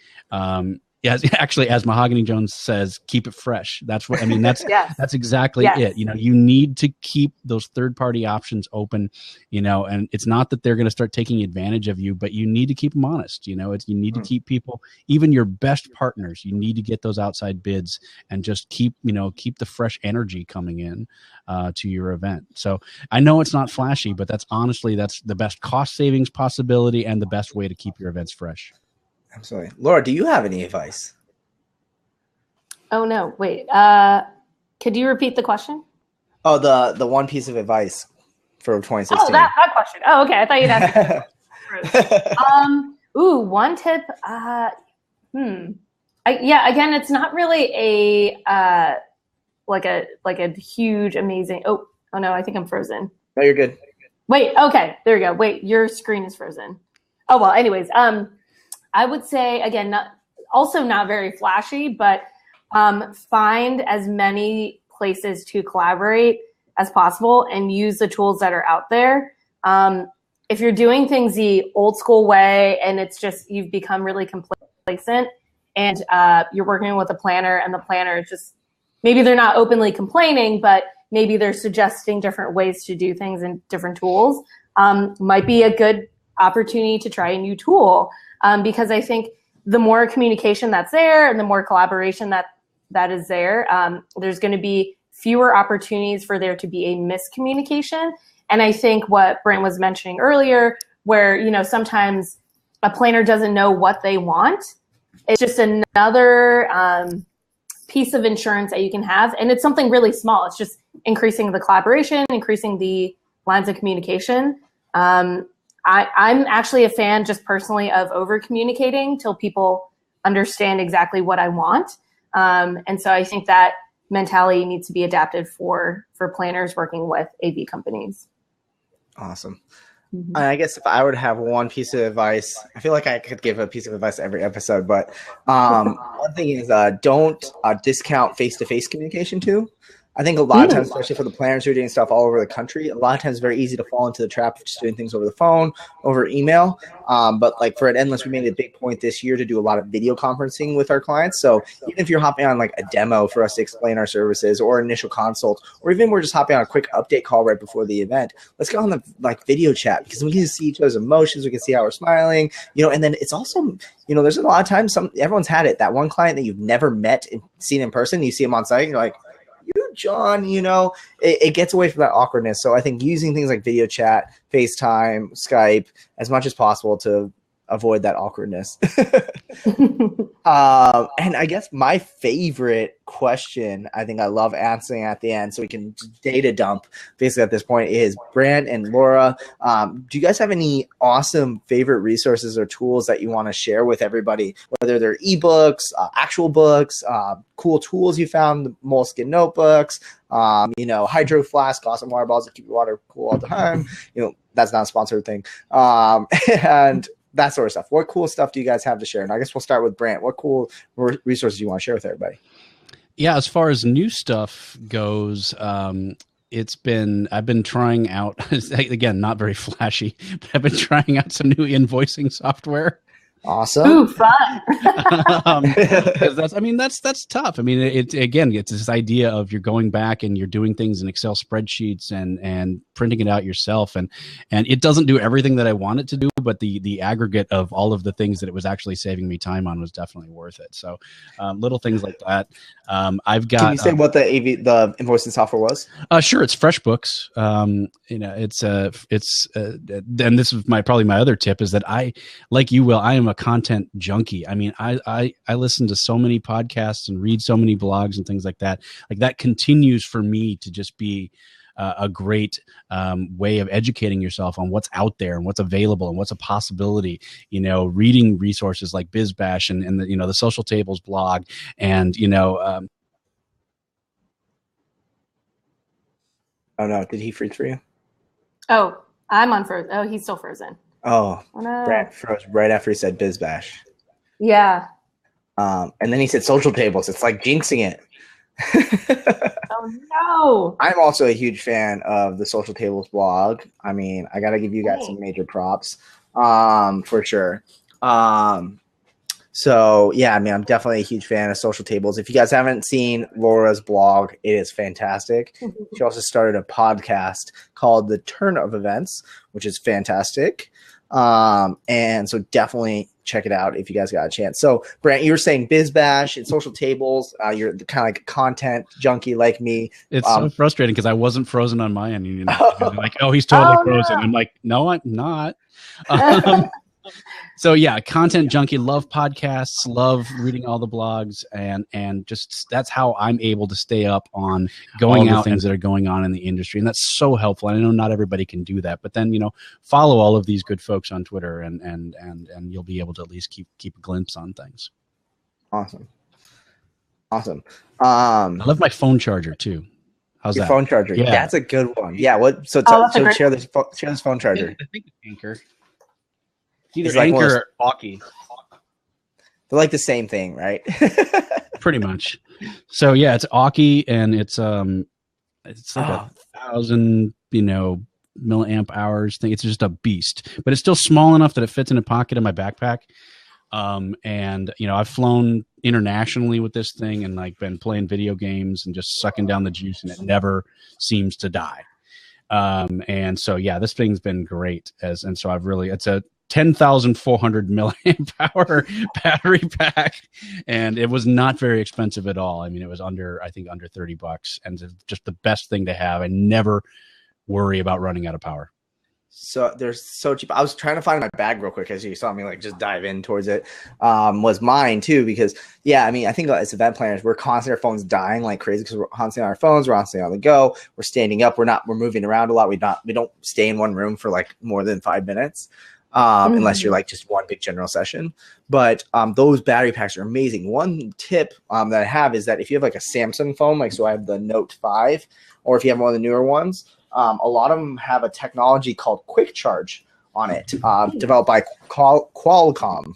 Actually, as Mahogany Jones says, keep it fresh. That's what I mean. That's Yes. That's exactly Yes. it. You need to keep those third party options open. And it's not that they're going to start taking advantage of you, but you need to keep them honest. You need to keep people, even your best partners. You need to get those outside bids and just keep the fresh energy coming in to your event. So I know it's not flashy, but that's the best cost savings possibility and the best way to keep your events fresh. Absolutely. Laura, do you have any advice? Oh, no. Wait. Could you repeat the question? Oh, the one piece of advice for 2016. Oh, that question. Oh, okay. I thought you'd ask. One tip. Again, it's not really a huge, amazing. Oh no, I think I'm frozen. No, you're good. Wait. Okay. There we go. Wait, your screen is frozen. Oh, well, anyways, I would say, again, not very flashy, but find as many places to collaborate as possible and use the tools that are out there. If you're doing things the old school way and it's just you've become really complacent and you're working with a planner and the planner is just, maybe they're not openly complaining, but maybe they're suggesting different ways to do things and different tools, might be a good opportunity to try a new tool. Because I think the more communication that's there and the more collaboration that is there, there's going to be fewer opportunities for there to be a miscommunication. And I think what Brandt was mentioning earlier, where, sometimes a planner doesn't know what they want, it's just another piece of insurance that you can have. And it's something really small. It's just increasing the collaboration, increasing the lines of communication. I'm actually a fan just personally of over communicating till people understand exactly what I want. And so I think that mentality needs to be adapted for planners working with AV companies. Awesome. Mm-hmm. I guess if I were to have one piece of advice, I feel like I could give a piece of advice every episode, but one thing is don't discount face-to-face communication too. I think a lot of times, especially for the planners who are doing stuff all over the country, a lot of times it's very easy to fall into the trap of just doing things over the phone, over email. But like for Endless, we made a big point this year to do a lot of video conferencing with our clients. So even if you're hopping on like a demo for us to explain our services or initial consult, or even we're just hopping on a quick update call right before the event, let's go on the video chat because we can see each other's emotions. We can see how we're smiling, and then it's also, there's a lot of times everyone's had it. That one client that you've never met and seen in person, you see them on site and you're like, John, it gets away from that awkwardness. So I think using things like video chat, FaceTime, Skype, as much as possible to avoid that awkwardness. And I guess my favorite question, I think I love answering at the end so we can data dump basically at this point, is Brandt and Laura. Do you guys have any awesome favorite resources or tools that you want to share with everybody, whether they're ebooks, actual books, cool tools you found, the Moleskin notebooks, Hydro Flask, awesome water bottles that keep your water cool all the time. That's not a sponsored thing. And that sort of stuff. What cool stuff do you guys have to share? And I guess we'll start with Brandt. What cool resources do you want to share with everybody? Yeah, as far as new stuff goes, I've been trying out, again, not very flashy, but I've been trying out some new invoicing software. Awesome. Ooh, fun. That's tough. I mean, it's this idea of you're going back and you're doing things in Excel spreadsheets and printing it out yourself. And it doesn't do everything that I want it to do, but the aggregate of all of the things that it was actually saving me time on was definitely worth it. So little things like that. I've got. Can you say what the invoicing software was? Sure. It's FreshBooks. And this is probably my other tip is that I, like you, Will, I am a content junkie. I mean, I listen to so many podcasts and read so many blogs and things like that. Like that continues for me to just be a great way of educating yourself on what's out there and what's available and what's a possibility. You know, reading resources like BizBash and the, you know, the Social Tables blog, and you know. Oh no! Did he freeze for you? Oh, I'm on frozen. Oh, he's still frozen. Oh, no. Brandt froze right after he said BizBash. Yeah. And then he said Social Tables. It's like jinxing it. Oh no! I'm also a huge fan of the Social Tables blog. I mean, I got to give you guys some major props, for sure. So yeah, I mean, I'm definitely a huge fan of Social Tables. If you guys haven't seen Laura's blog, it is fantastic. She also started a podcast called The Turn of Events, which is fantastic. And so definitely check it out if you guys got a chance. So Brandt, you were saying BizBash and Social Tables. You're kind of like a content junkie like me. It's so frustrating because I wasn't frozen on my end. You know, like, oh, he's totally frozen. No. I'm like, no, I'm not. So yeah, content junkie, love podcasts, love reading all the blogs, and just that's how I'm able to stay up on going out things that are going on in the industry, and that's so helpful. And I know not everybody can do that, but then, you know, follow all of these good folks on Twitter, and you'll be able to at least keep a glimpse on things. Awesome. I love my phone charger too. How's your that? Phone charger? Yeah, that's a good one. Yeah. What? So share this phone charger. I think it's Anchor. Either Anchor or Aukie. They're like the same thing, right? Pretty much. So yeah, it's Aukie, and it's like 1,000, you know, milliamp hours thing. It's just a beast, but it's still small enough that it fits in a pocket in my backpack. And you know, I've flown internationally with this thing and like been playing video games and just sucking down the juice, and it never seems to die. And so yeah, this thing's been great. And so it's a 10,400 milliamp hour battery pack, and it was not very expensive at all. I mean, it was under $30, and it's just the best thing to have. I never worry about running out of power. So they're so cheap. I was trying to find my bag real quick as you saw me like just dive in towards it. Was mine too, because yeah, I mean, I think as event planners, we're constantly, our phones dying like crazy because we're constantly on our phones, we're constantly on the go, we're standing up, we're moving around a lot. We don't stay in one room for like more than 5 minutes. Unless you're like just one big general session. But those battery packs are amazing. One tip that I have is that if you have like a Samsung phone, like so I have the Note 5, or if you have one of the newer ones, a lot of them have a technology called Quick Charge on it, developed by Qualcomm.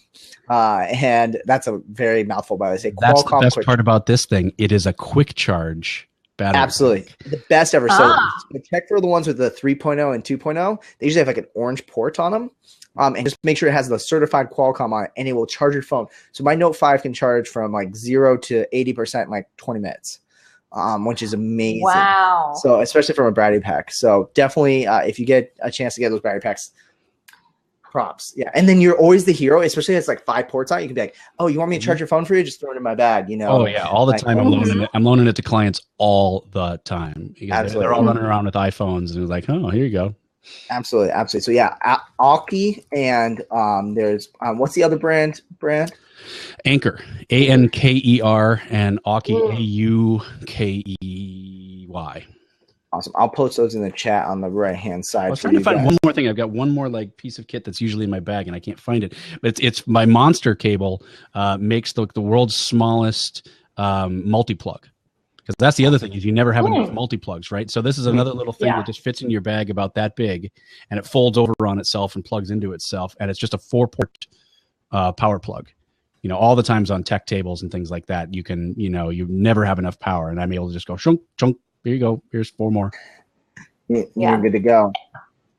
And that's a very mouthful, by the way. That's the best part about this thing. It is a quick charge battery. Absolutely. The best ever. So check for the ones with the 3.0 and 2.0. They usually have like an orange port on them. And just make sure it has the certified Qualcomm on it, and it will charge your phone. So my Note 5 can charge from like 0 to 80% in like 20 minutes, which is amazing. Wow. So especially from a battery pack. So definitely, if you get a chance to get those battery packs, props. Yeah. And then you're always the hero, especially if it's like 5 ports out. You can be like, oh, you want me to charge your phone for you? Just throw it in my bag, you know? Oh yeah. All the time. I'm loaning it to clients all the time. Absolutely. They're all running around with iPhones, and it's like, oh, here you go. Absolutely. So yeah, Aukie, and there's what's the other brand? Anchor, Anker, and Aukie, Aukey. Awesome. I'll post those in the chat on the right hand side. I was trying to find one more thing. I've got one more like piece of kit that's usually in my bag, and I can't find it. But it's my Monster cable makes the world's smallest multi-plug. Because that's the other thing, is you never have enough multi-plugs, right? So this is another little thing that just fits in your bag about that big, and it folds over on itself and plugs into itself, and it's just a 4-port power plug. You know, all the times on tech tables and things like that, you never have enough power, and I'm able to just go shunk, chunk, here you go, here's 4 more. You're good to go.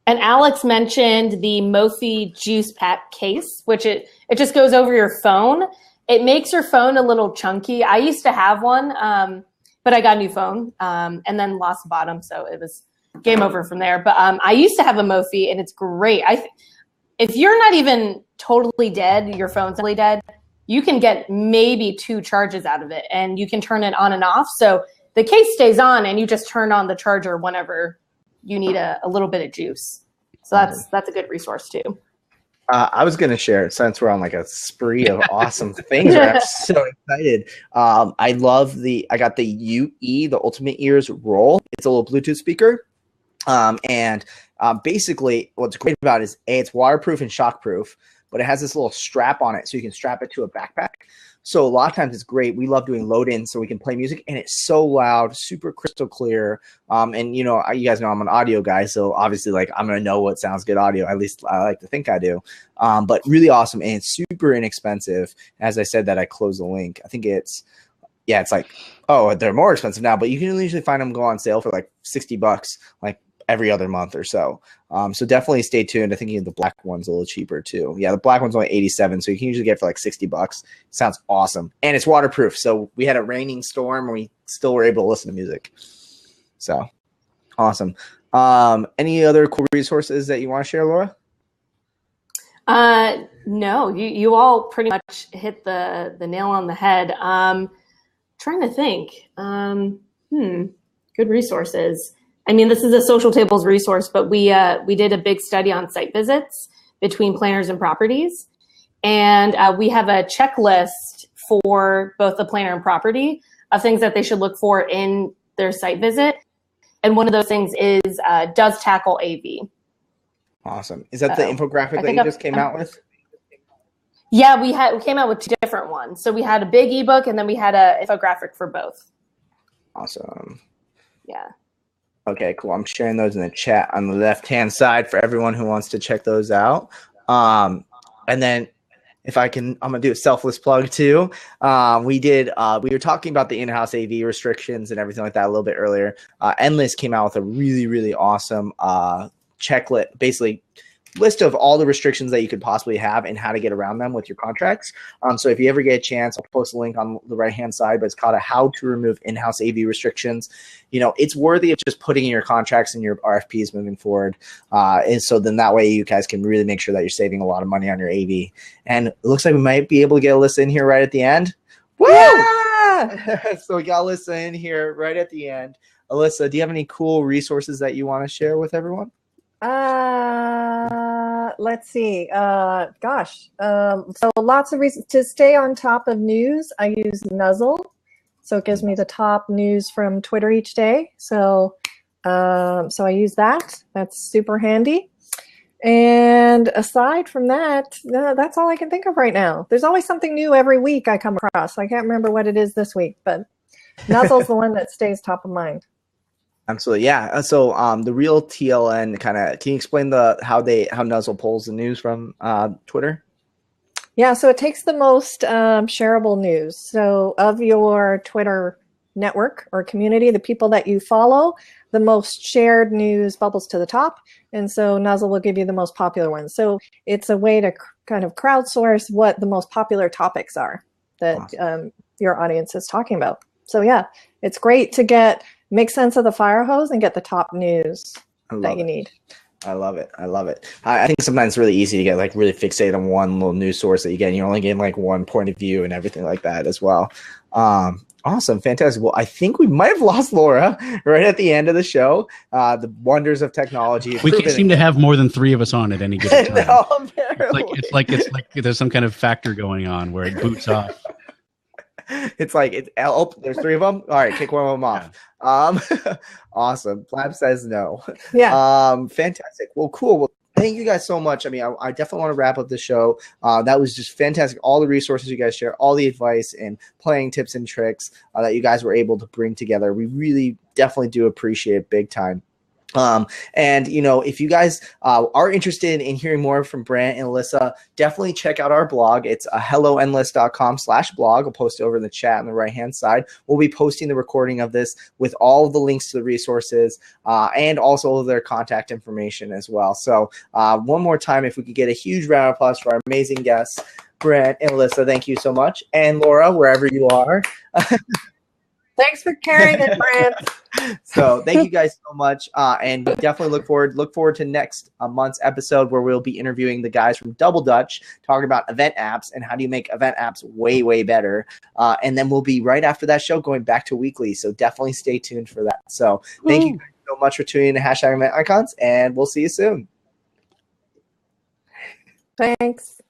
And Alex mentioned the Mophie Juice Pack case, which it just goes over your phone. It makes your phone a little chunky. I used to have one, but I got a new phone and then lost the bottom, so it was game over from there. But I used to have a Mophie, and it's great. If you're not even totally dead, your phone's totally dead, you can get maybe 2 charges out of it, and you can turn it on and off. So the case stays on, and you just turn on the charger whenever you need a little bit of juice. So that's a good resource too. I was going to share, since we're on like a spree of awesome things. I'm so excited. I got the UE, the Ultimate Ears Roll. It's a little Bluetooth speaker. Basically, what's great about it is it's waterproof and shockproof, but it has this little strap on it, so you can strap it to a backpack. So a lot of times it's great. We love doing load-in so we can play music, and it's so loud, super crystal clear. And you guys know I'm an audio guy, so obviously like I'm gonna know what sounds good audio. At least I like to think I do. But really awesome, and it's super inexpensive. As I said, that I closed the link. I think it's like, oh, they're more expensive now, but you can usually find them go on sale for like $60, like every other month or so. So definitely stay tuned. I think the black one's a little cheaper too. Yeah, the black one's only $87, so you can usually get it for like $60. Sounds awesome. And it's waterproof. So we had a raining storm and we still were able to listen to music. So awesome. Any other cool resources that you want to share, Laura? No, you all pretty much hit the nail on the head. Trying to think. Good resources. I mean, this is a Social Tables resource, but we did a big study on site visits between planners and properties. And we have a checklist for both the planner and property of things that they should look for in their site visit. And one of those things is does tackle AV. Awesome. Is that the infographic that you just came out with? Yeah, we came out with two different ones. So we had a big ebook and then we had an infographic for both. Awesome. Yeah. Okay, cool. I'm sharing those in the chat on the left-hand side for everyone who wants to check those out. And then if I can, I'm going to do a selfless plug too. We were talking about the in-house AV restrictions and everything like that a little bit earlier. Endless came out with a really, really awesome checklist, basically list of all the restrictions that you could possibly have and how to get around them with your contracts. So if you ever get a chance, I'll post a link on the right-hand side, but it's called How to Remove In-House AV Restrictions. It's worthy of just putting in your contracts and your RFPs moving forward. And so then that way you guys can really make sure that you're saving a lot of money on your AV. And it looks like we might be able to get Alissa in here right at the end. Woo! Yeah! So we got Alissa in here right at the end. Alissa, do you have any cool resources that you want to share with everyone? Let's see. So lots of reasons to stay on top of news. I use Nuzzle, so it gives me the top news from Twitter each day. So I use that. That's super handy. And aside from that, that's all I can think of right now. There's always something new every week I come across. I can't remember what it is this week, but Nuzzle's the one that stays top of mind. Absolutely, yeah. So the real TLN can you explain how Nuzzle pulls the news from Twitter? Yeah, so it takes the most shareable news. So of your Twitter network or community, the people that you follow, the most shared news bubbles to the top. And so Nuzzle will give you the most popular ones. So it's a way to kind of crowdsource what the most popular topics are that awesome. Your audience is talking about. So yeah, it's great to make sense of the fire hose and get the top news that you need. I love it. I think sometimes it's really easy to get really fixated on one little news source that you get, and you're only getting one point of view and everything like that as well. Awesome. Fantastic. Well, I think we might have lost Laura right at the end of the show. The wonders of technology. We can't seem to have more than 3 of us on at any given time. No, it's like there's some kind of factor going on where it boots off. There's 3 of them. All right, kick one of them off. Awesome. Flab says no. Yeah. Fantastic. Well, cool. Well, thank you guys so much. I mean, I definitely want to wrap up the show. That was just fantastic. All the resources you guys share, all the advice and playing tips and tricks that you guys were able to bring together. We really definitely do appreciate it big time. And if you guys are interested in hearing more from Brandt and Alissa, definitely check out our blog. It's helloendless.com/blog. I'll post it over in the chat on the right-hand side. We'll be posting the recording of this with all of the links to the resources and also their contact information as well. So one more time, if we could get a huge round of applause for our amazing guests, Brandt and Alissa, thank you so much. And Laura, wherever you are. Thanks for carrying it, Brandt. So thank you guys so much. And we definitely look forward to next month's episode where we'll be interviewing the guys from Double Dutch, talking about event apps and how do you make event apps way, way better. And then we'll be right after that show going back to weekly. So definitely stay tuned for that. So thank you guys so much for tuning in to #EventIcons, and we'll see you soon. Thanks.